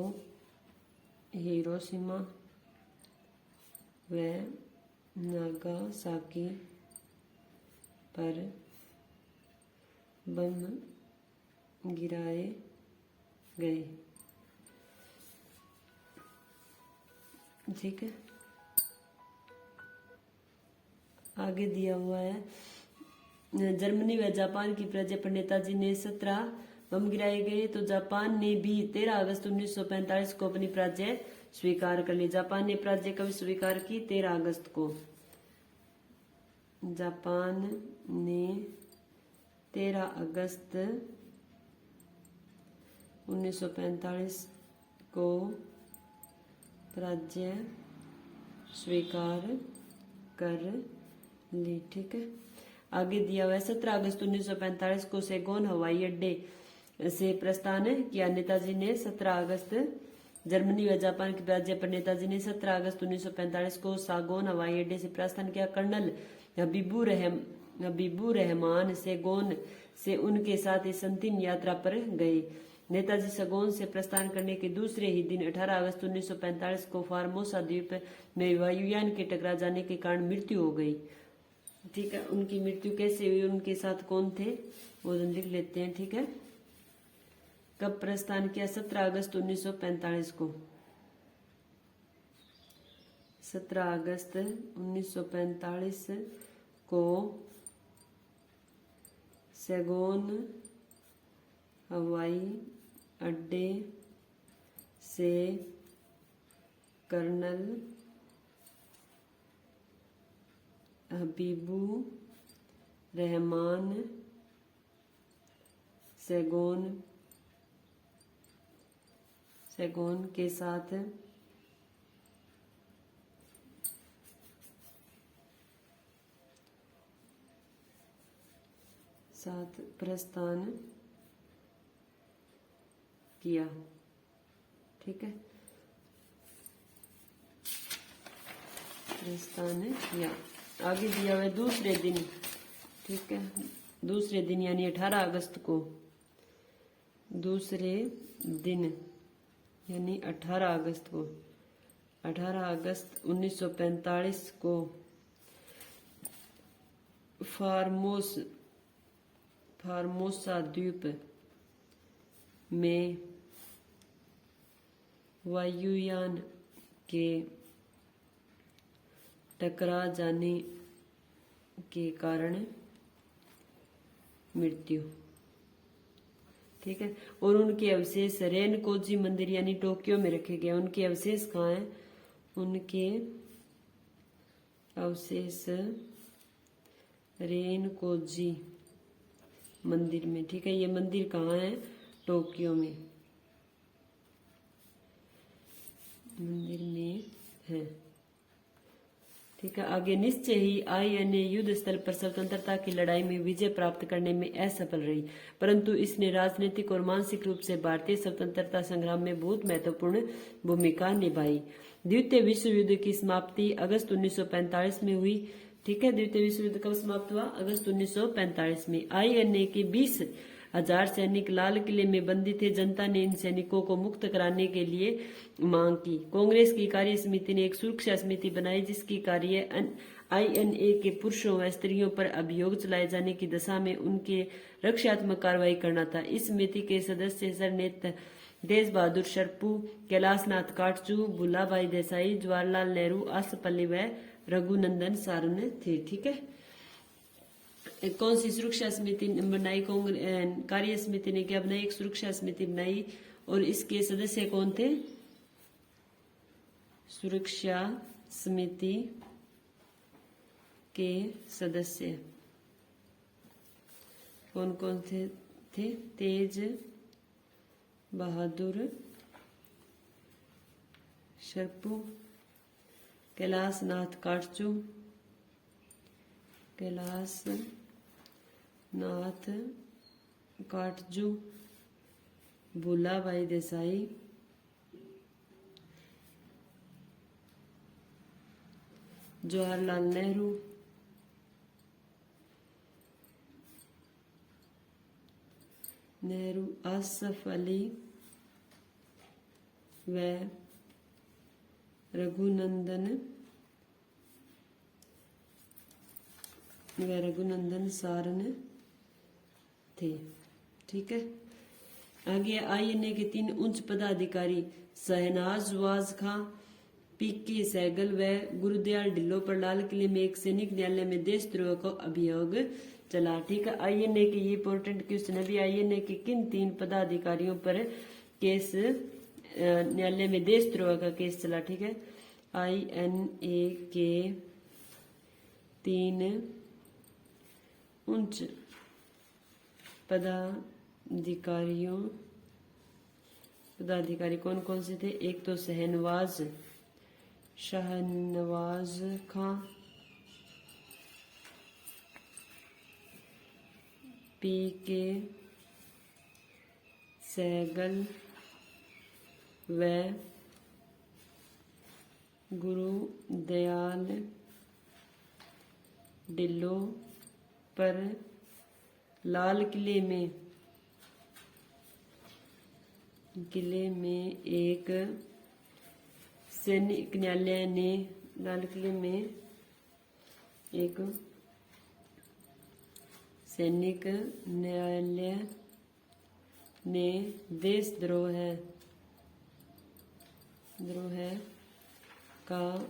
हिरोशिमा व नागासाकी पर बम गिराए गए। ठीक है, आगे दिया हुआ है जर्मनी व जापान की पराजय पर नेताजी ने 17 बम गिराए गए। तो जापान ने भी 13 अगस्त 1945 को अपनी पराजय स्वीकार कर ली। जापान ने पराजय कब स्वीकार की? 13 अगस्त को। जापान ने 13 अगस्त 1945 को पराजय स्वीकार कर ली। ठीक है, आगे दिया हुआ है 17 अगस्त 1945 को सैगोन हवाई अड्डे से प्रस्थान किया। नेताजी ने 17 अगस्त जर्मनी व जापान की पराजय पर नेताजी ने 17 अगस्त 1945 को सागोन हवाई अड्डे से प्रस्थान किया। कर्नल हबीबुर रहमान सैगोन से उनके साथ इस अंतिम यात्रा पर गए। नेताजी सैगोन से प्रस्थान करने के दूसरे ही दिन 18 अगस्त 1945 को फार्मोसा द्वीप में वायुयान के टकरा जाने के कारण मृत्यु हो गई। ठीक है, उनकी मृत्यु कैसे हुई, उनके साथ कौन थे वो लिख लेते हैं। ठीक है, कब प्रस्थान किया? 17 अगस्त 1945 को। 17 अगस्त 1945 को सैगोन हवाई अड्डे से कर्नल हबीबुर रहमान सैगोन के साथ प्रस्थान किया। ठीक है, प्रस्थान किया। आगे दिया हुआ है दूसरे दिन। ठीक है, दूसरे दिन यानी 18 अगस्त को। दूसरे दिन यानी 18 अगस्त को। 18 अगस्त 1945 को फार्मोसा द्वीप में वायुयान के टकरा जाने के कारण मृत्यु। ठीक है, और उनके अवशेष रेनकोजी मंदिर यानी टोक्यो में रखे गए। उनके अवशेष कहाँ हैं? उनके अवशेष रेनकोजी मंदिर में। ठीक है, ये मंदिर कहाँ है? टोक्यो में मंदिर में है। ठीक है, आगे निश्चय ही INA युद्ध स्थल पर स्वतंत्रता की लड़ाई में विजय प्राप्त करने में असफल रही, परंतु इसने राजनीतिक और मानसिक रूप से भारतीय स्वतंत्रता संग्राम में बहुत महत्वपूर्ण भूमिका निभाई। द्वितीय विश्व युद्ध की समाप्ति अगस्त 1945 में हुई। ठीक है, द्वितीय विश्व युद्ध कब समाप्त हुआ? अगस्त 1945 में। INA के 20,000 सैनिक लाल किले में बंदी थे। जनता ने इन सैनिकों को मुक्त कराने के लिए मांग की। कांग्रेस की कार्य समिति ने एक सुरक्षा समिति बनाई जिसकी कार्य INA के पुरुषों व स्त्रियों पर अभियोग चलाए जाने की दशा में उनके रक्षात्मक कार्रवाई करना था। इस समिति के सदस्य सरनेता तेज बहादुर शर्पू, कैलाश नाथ काटजू, भुल्लाभाई देसाई, जवाहरलाल नेहरू, आसफअली व रघुनंदन सारन थे। ठीक है, कौन सी सुरक्षा समिति बनाई? कार्य समिति ने क्या बनाई? एक सुरक्षा समिति बनाई। और इसके सदस्य कौन थे? सुरक्षा समिति के सदस्य कौन कौन थे? तेज बहादुर शरपू, कैलाशनाथ काटचू, कैलाशनाथ काटजू, भूलाबाई देसाई, जवाहरलाल नेहरू, आसफ अली व रघुनंदन सारन थे। ठीक है, आगे आईएनए के 3 उच्च पदाधिकारी शहनाज खां, पीके सहगल व गुरुदयाल ढिल्लो पर लाल किले में एक सैनिक न्यायालय में देशद्रोह का अभियोग चला। ठीक है, आईएनए के ये इंपॉर्टेंट क्वेश्चन है। आईएनए के किन 3 पदाधिकारियों पर केस न्यायालय में देशद्रोह का केस चला। ठीक है, आईएनए के 3 उच्च पदाधिकारी कौन कौन से थे? एक तो शहनवाज खां, पीके सहगल व गुरुदयाल ढिल्लो पर लाल किले में एक सैनिक न्यायालय ने लाल किले में एक सैनिक न्यायालय ने देशद्रोह का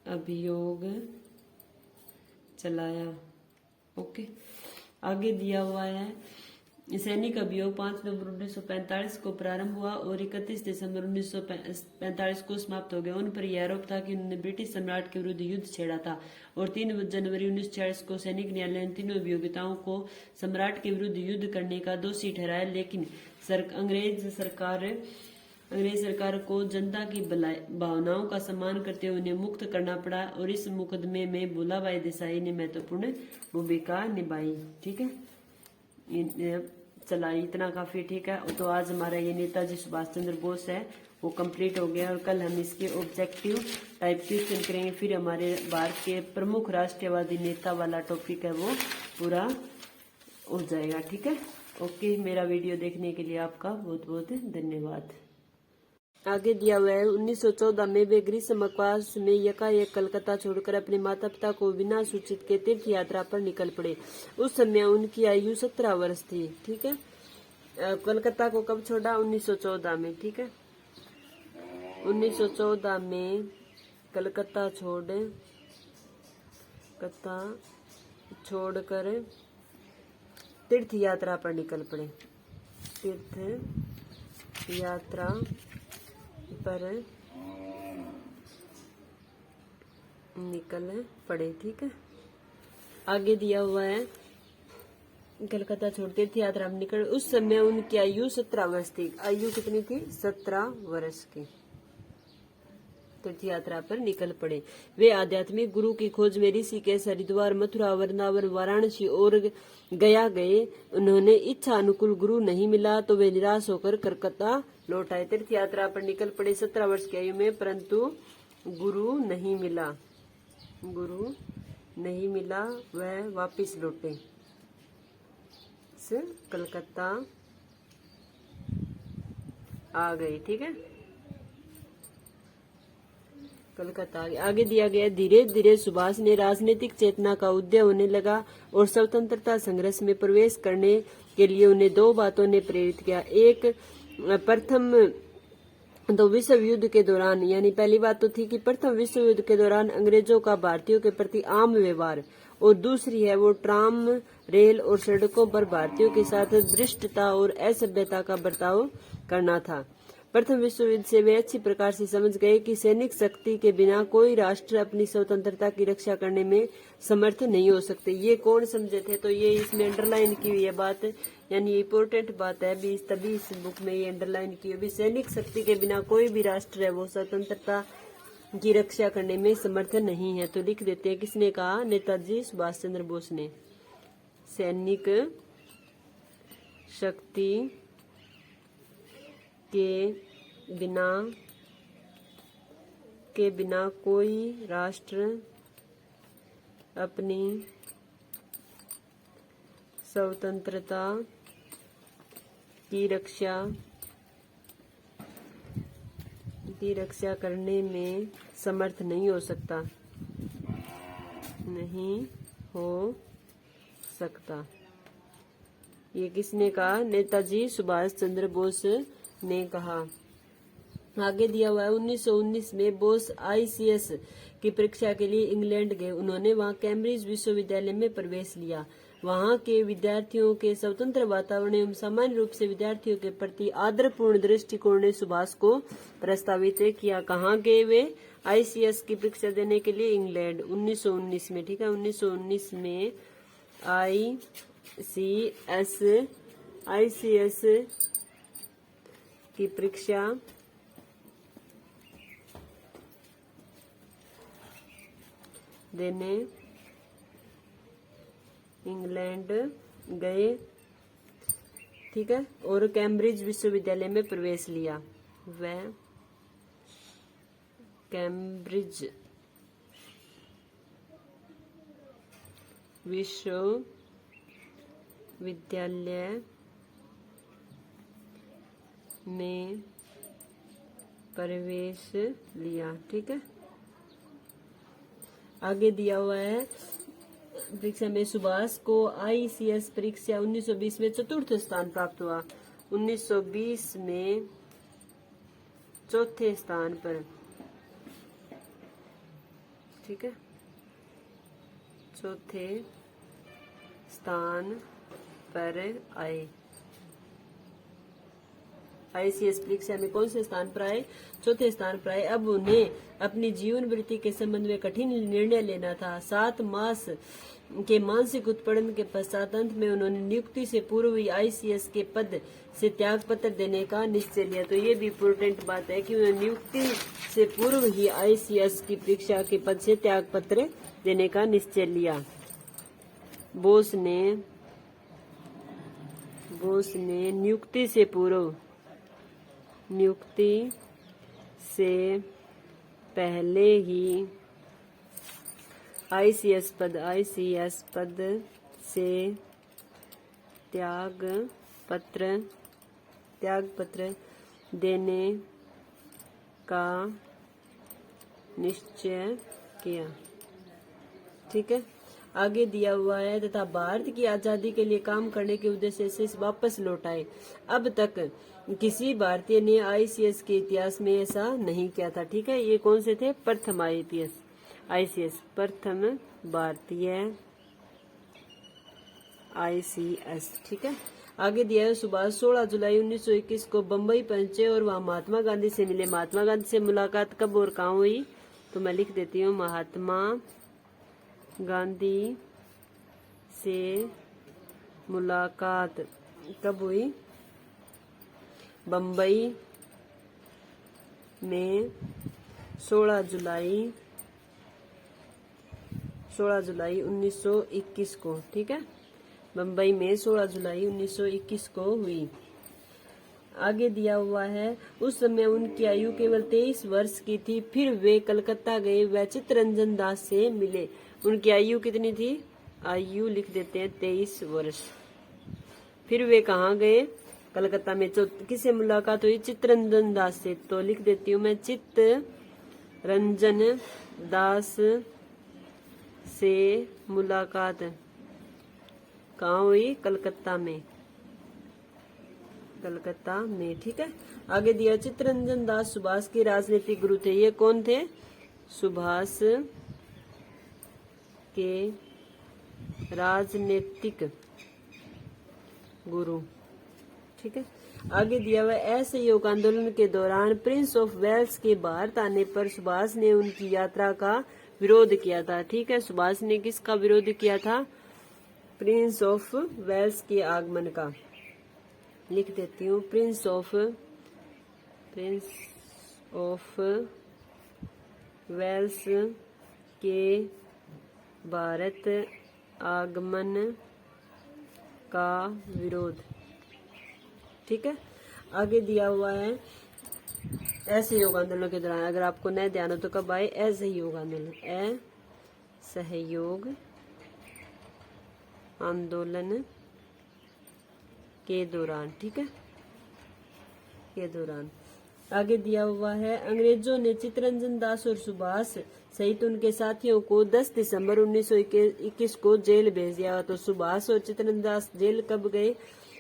अभियोग चलाया। ओके, आगे दिया हुआ है सैनिक अभियोग 5 नवंबर 1945 को प्रारंभ हुआ और 31 दिसंबर 1945 को समाप्त हो गया। उन पर यह आरोप था कि उन्होंने ब्रिटिश सम्राट के विरुद्ध युद्ध छेड़ा था और 3 जनवरी 1946 को सैनिक न्यायालय ने तीनों अभियोगिताओं को सम्राट के विरुद्ध युद्ध करने का दोषी ठहराया, लेकिन अंग्रेज सरकार को जनता की भावनाओं का सम्मान करते हुए उन्हें मुक्त करना पड़ा और इस मुकदमे में भूलाबाई देसाई ने महत्वपूर्ण भूमिका निभाई। ठीक है, चला इतना काफी। ठीक है, तो आज हमारा ये नेताजी सुभाष चंद्र बोस है वो कंप्लीट हो गया और कल हम इसके ऑब्जेक्टिव टाइप क्वेश्चन करेंगे। फिर हमारे भारत के प्रमुख राष्ट्रवादी नेता वाला टॉपिक है वो पूरा हो जाएगा। ठीक है, ओके, मेरा वीडियो देखने के लिए आपका बहुत बहुत धन्यवाद। आगे दिया हुआ है 1914 में वे ग्रीष्मावकाश में यकायक कलकत्ता छोड़कर अपने माता पिता को बिना सूचित के तीर्थ यात्रा पर निकल पड़े। उस समय उनकी आयु 17 वर्ष थी। ठीक है, कलकत्ता को कब छोड़ा? 1914 में। ठीक है, 1914 में कलकत्ता छोड़कर तीर्थ यात्रा पर निकल पड़े। तीर्थ यात्रा पर निकल पड़े। ठीक है, आगे दिया हुआ है कलकत्ता छोड़ तीर्थ यात्रा में निकल। उस समय उनकी आयु 17 वर्ष थी। आयु कितनी थी? 17 वर्ष की। तीर्थ यात्रा पर निकल पड़े। वे आध्यात्मिक गुरु की खोज में ऋषिकेश, हरिद्वार, मथुरा, वृंदावन, वाराणसी और गया गए। उन्होंने इच्छा अनुकूल गुरु नहीं मिला तो वे निराश होकर कलकत्ता लौट आए। तीर्थ यात्रा पर निकल पड़े 17 वर्ष की आयु में, परंतु गुरु नहीं मिला। वह वापिस लौटे, कलकत्ता आ गए। ठीक है, कलकत्ता आगे दिया गया। धीरे धीरे सुभाष ने राजनीतिक चेतना का उदय होने लगा और स्वतंत्रता संघर्ष में प्रवेश करने के लिए उन्हें 2 बातों ने प्रेरित किया। एक, प्रथम तो विश्व युद्ध के दौरान, यानी पहली बात तो थी कि प्रथम विश्व युद्ध के दौरान अंग्रेजों का भारतीयों के प्रति आम व्यवहार, और दूसरी है वो ट्राम, रेल और सड़कों पर भारतीयों के साथ धृष्टता और असभ्यता का बर्ताव करना था। प्रथम विश्व युद्ध से वे अच्छी प्रकार से समझ गए कि सैनिक शक्ति के बिना कोई राष्ट्र अपनी स्वतंत्रता की रक्षा करने में समर्थ नहीं हो सकते। ये कौन समझे थे? तो ये इसमें अंडरलाइन की हुई है बात यानी इम्पोर्टेंट बात है भी, तभी इस बुक में ये अंडरलाइन की है भी, सैनिक शक्ति के बिना कोई भी राष्ट्र है वो स्वतंत्रता की रक्षा करने में समर्थ नहीं है। तो लिख देते हैं, किसने कहा? नेताजी सुभाष चंद्र बोस ने। सैनिक शक्ति के बिना कोई राष्ट्र अपनी स्वतंत्रता की रक्षा करने में समर्थ नहीं हो सकता। ये किसने कहा? नेताजी सुभाष चंद्र बोस ने कहा। आगे दिया हुआ है, 1919 में बोस ICS की परीक्षा के लिए इंग्लैंड गए। उन्होंने वहां कैम्ब्रिज विश्वविद्यालय में प्रवेश लिया। वहां के विद्यार्थियों के स्वतंत्र वातावरण एवं सामान्य रूप से विद्यार्थियों के प्रति आदरपूर्ण दृष्टिकोण ने सुभाष को प्रस्तावित किया। कहाँ गए वे? ICS की परीक्षा देने के लिए इंग्लैंड, 1919 में। ठीक है, 1919 में ICS की परीक्षा देने इंग्लैंड गए। ठीक है, और कैम्ब्रिज विश्वविद्यालय में प्रवेश लिया। वह कैम्ब्रिज विश्वविद्यालय में प्रवेश लिया। ठीक है, आगे दिया हुआ है, परीक्षा में सुभाष को ICS परीक्षा 1920 में चतुर्थ स्थान प्राप्त हुआ। 1920 में चौथे स्थान पर। ठीक है, चौथे स्थान पर आए। ICS परीक्षा में कौन से स्थान पर आए? चौथे स्थान पर आए। अब उन्हें अपनी जीवन वृत्ति के संबंध में कठिन निर्णय लेना था। 7 मास के मानसिक उत्पीड़न के पश्चात अंत में उन्होंने नियुक्ति से पूर्व ही ICS के पद से त्याग पत्र देने का निश्चय लिया। तो ये भी इम्पोर्टेंट बात है कि उन्होंने नियुक्ति से पूर्व ही ICS की परीक्षा के पद से त्याग पत्र देने का निश्चय लिया। बोस ने नियुक्ति से पहले ही ICS पद से त्याग पत्र देने का निश्चय किया। ठीक है, आगे दिया हुआ है, तथा भारत की आजादी के लिए काम करने के उद्देश्य से वापस लौट आए। अब तक किसी भारतीय ने ICS के इतिहास में ऐसा नहीं किया था। ठीक है, ये कौन से थे? प्रथम ICS, प्रथम भारतीय ICS। ठीक है, आगे दिया है, सुभाष 16 जुलाई 1921 को बम्बई पहुंचे और वहां महात्मा गांधी से मिले। महात्मा गांधी से मुलाकात कब और कहाँ हुई? तो मैं लिख देती हूँ, महात्मा गांधी से मुलाकात कब हुई? बम्बई में 16 जुलाई 1921 को। ठीक है, बम्बई में 16 जुलाई 1921 को हुई। आगे दिया हुआ है, उस समय उनकी आयु केवल 23 वर्ष की थी। फिर वे कलकत्ता गए, वह चित्तरंजन दास से मिले। उनकी आयु कितनी थी? आयु लिख देते हैं 23 वर्ष। फिर वे कहाँ गए? कलकत्ता में। किससे मुलाकात हुई? चित्तरंजन दास से। तो लिख देती हूँ मैं, चित्तरंजन दास से मुलाकात कहाँ हुई? कलकत्ता में। ठीक है, आगे दिया, चित्तरंजन दास सुभाष के राजनीतिक गुरु थे। ये कौन थे? सुभाष के राजनीतिक गुरु। ठीक है, आगे दिया हुआ, असहयोग आंदोलन के दौरान प्रिंस ऑफ वेल्स के भारत आने पर सुभाष ने उनकी यात्रा का विरोध किया था। ठीक है, सुभाष ने किसका विरोध किया था? प्रिंस ऑफ वेल्स के आगमन का। लिख देती हूँ, प्रिंस ऑफ वेल्स के भारत आगमन का विरोध। ठीक है, आगे दिया हुआ है असहयोग आंदोलन के दौरान, अगर आपको न ध्यान हो तो कब आए, असहयोग आंदोलन, असहयोग आंदोलन के दौरान। ठीक है, के दौरान। आगे दिया हुआ है, अंग्रेजों ने चित्तरंजन दास और सुभाष सहित उनके साथियों को 10 दिसंबर 1921 को जेल भेज दिया। तो सुभाष और चित्तरंजन दास जेल कब गए?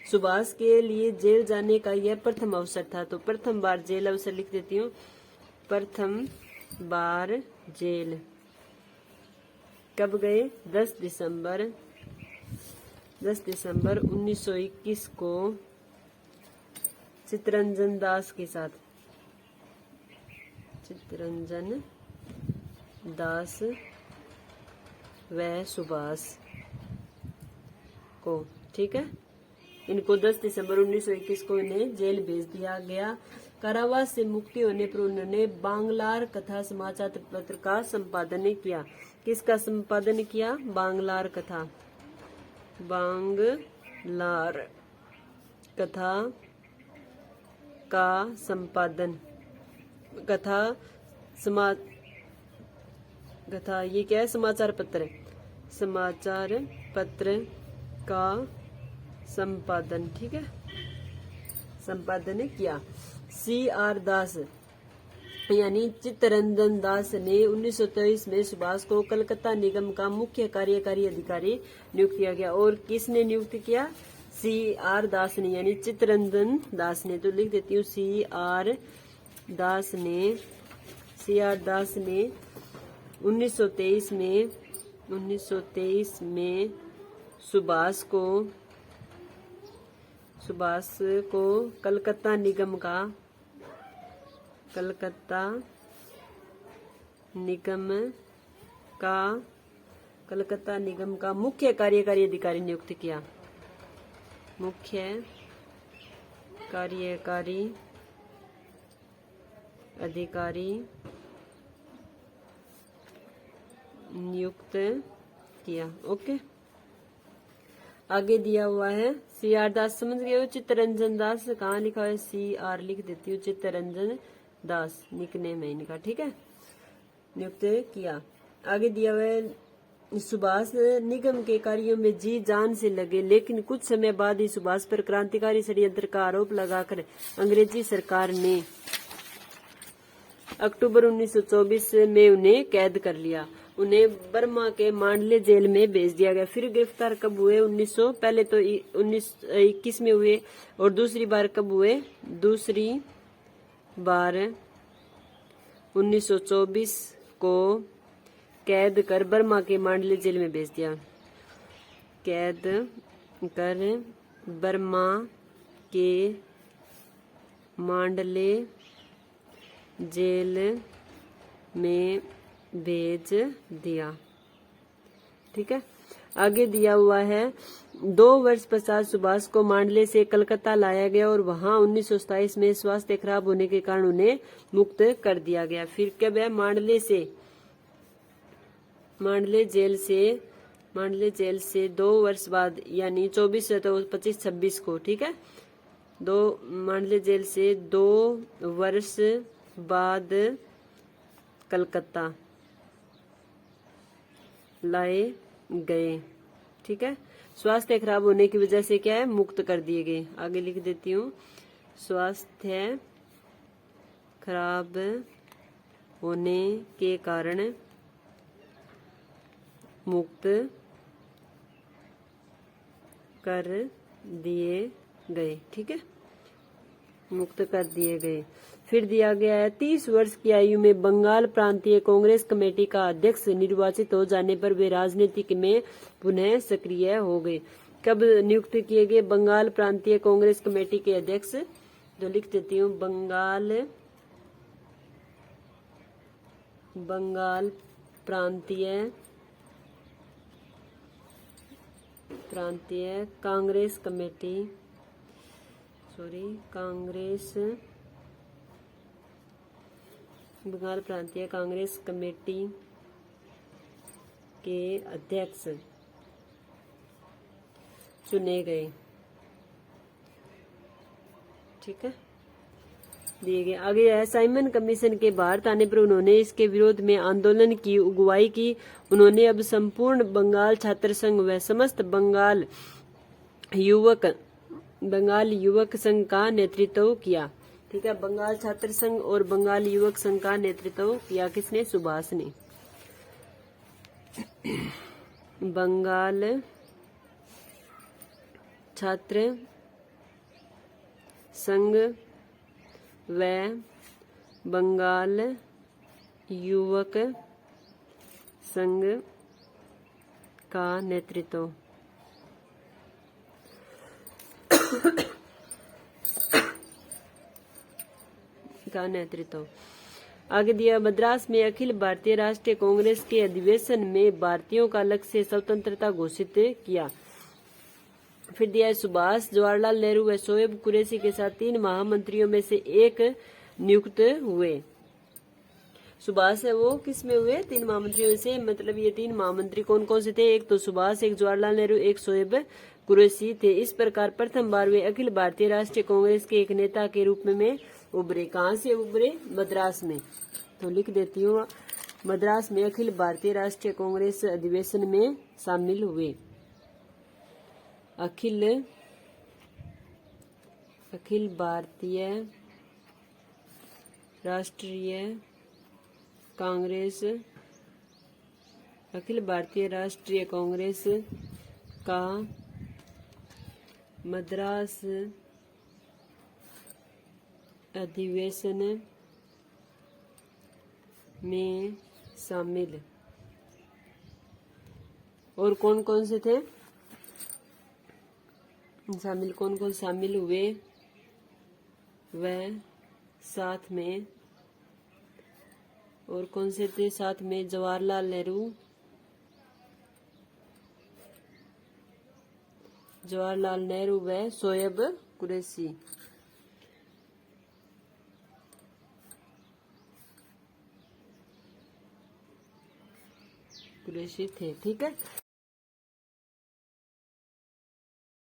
सुभाष के लिए जेल जाने का यह प्रथम अवसर था। तो प्रथम बार जेल अवसर लिख देती हूँ, प्रथम बार जेल कब गए? 10 दिसंबर 1921 को चित्तरंजन दास के साथ, चित्तरंजन दास व सुभाष को। ठीक है, इनको 10 दिसंबर 1921 को इन्हें जेल भेज दिया गया। कारावास से मुक्ति होने पर उन्होंने बांग्लार कथा समाचार पत्र का संपादन किया। किसका संपादन किया? बांग्लार कथा, बांग्लार कथा का संपादन। कथा ये क्या है? समाचार पत्र है, समाचार पत्र का संपादन। ठीक है, संपादन किया। CR दास यानी चित्तरंजन दास ने 1923 में सुभाष को कलकत्ता निगम का मुख्य कार्यकारी अधिकारी नियुक्त किया गया। और किसने नियुक्त किया? CR दास ने, यानी चित्तरंजन दास ने। तो लिख देती हूँ, CR दास ने 1923 में सुभाष को कलकत्ता निगम का मुख्य कार्यकारी अधिकारी नियुक्त किया। मुख्य कार्यकारी अधिकारी नियुक्त किया। ओके, आगे दिया हुआ है, CR दास समझ गए हो? चित्तरंजन दास कहाँ लिखा है? CR लिख देती हूँ, चित्तरंजन दास निकनेम है इनका। ठीक है, नियुक्त किया। आगे दिया हुआ है, सुभाष निगम के कार्यों में जी जान से लगे, लेकिन कुछ समय बाद ही सुभाष पर क्रांतिकारी षड्यंत्र का आरोप लगाकर अंग्रेजी सरकार ने अक्टूबर 1924 में उन्हें कैद कर लिया। उन्हें बर्मा के मांडले जेल में भेज दिया गया। फिर गिरफ्तार कब हुए? 1900, पहले तो 1921 में हुए, और दूसरी बार कब हुए? दूसरी बार 1924 को कैद कर बर्मा के मांडले जेल में भेज दिया। कैद कर बर्मा के मांडले जेल में भेज दिया। ठीक है, आगे दिया हुआ है, 2 वर्ष पश्चात सुभाष को मांडले से कलकत्ता लाया गया और वहां 1927 में स्वास्थ्य खराब होने के कारण उन्हें मुक्त कर दिया गया। फिर कब है? मांडले जेल से 2 वर्ष बाद, यानी 24 से तो 25-26 को। ठीक है, मांडले जेल से 2 वर्ष बाद कलकत्ता लाए गए। ठीक है, स्वास्थ्य खराब होने की वजह से क्या है? मुक्त कर दिए गए। आगे लिख देती हूँ, स्वास्थ्य खराब होने के कारण मुक्त कर दिए गए। ठीक है, मुक्त कर दिए गए। फिर दिया गया है, 30 वर्ष की आयु में बंगाल प्रांतीय कांग्रेस कमेटी का अध्यक्ष निर्वाचित हो जाने पर वे राजनीति में पुनः सक्रिय हो गए। कब नियुक्त किए गए बंगाल प्रांतीय कांग्रेस कमेटी के अध्यक्ष? जो लिख देती हूँ, बंगाल प्रांतीय कांग्रेस कमेटी कांग्रेस बंगाल प्रांतीय कांग्रेस कमेटी के अध्यक्ष चुने गए। ठीक है, दिए गए। आगे है, साइमन कमीशन के भारत आने पर उन्होंने इसके विरोध में आंदोलन की अगुवाई की। उन्होंने अब संपूर्ण बंगाल छात्र संघ व समस्त बंगाल युवक संघ का नेतृत्व किया। ठीक है, बंगाल छात्र संघ और बंगाल युवक संघ का नेतृत्व किया किसने? सुभाष ने। बंगाल छात्र संघ व बंगाल युवक संघ का नेतृत्व आगे दिया। मद्रास में अखिल भारतीय राष्ट्रीय कांग्रेस के अधिवेशन में भारतीयों का लक्ष्य से स्वतंत्रता घोषित किया। फिर दिया है, सुभाष, जवाहरलाल नेहरू व शोएब कुरैशी के साथ 3 महामंत्रियों में से एक नियुक्त हुए। सुभाष है वो किस में हुए? 3 महामंत्रियों में से। मतलब ये 3 महामंत्री कौन कौन से थे? एक तो सुभाष, एक जवाहरलाल नेहरू, एक शोएब कुरैशी थे। इस प्रकार प्रथम बार वे अखिल भारतीय राष्ट्रीय कांग्रेस के एक नेता के रूप में उभरे। कहाँ से उभरे? मद्रास में। तो लिख देती हूँ, मद्रास में अखिल भारतीय राष्ट्रीय कांग्रेस अधिवेशन में शामिल हुए। अखिल भारतीय राष्ट्रीय कांग्रेस का मद्रास अधिवेशन में शामिल। और कौन कौन से थे शामिल? कौन कौन शामिल हुए? वह साथ में, और कौन से थे साथ में? जवाहरलाल नेहरू व शोएब कुरैशी थे। ठीक है।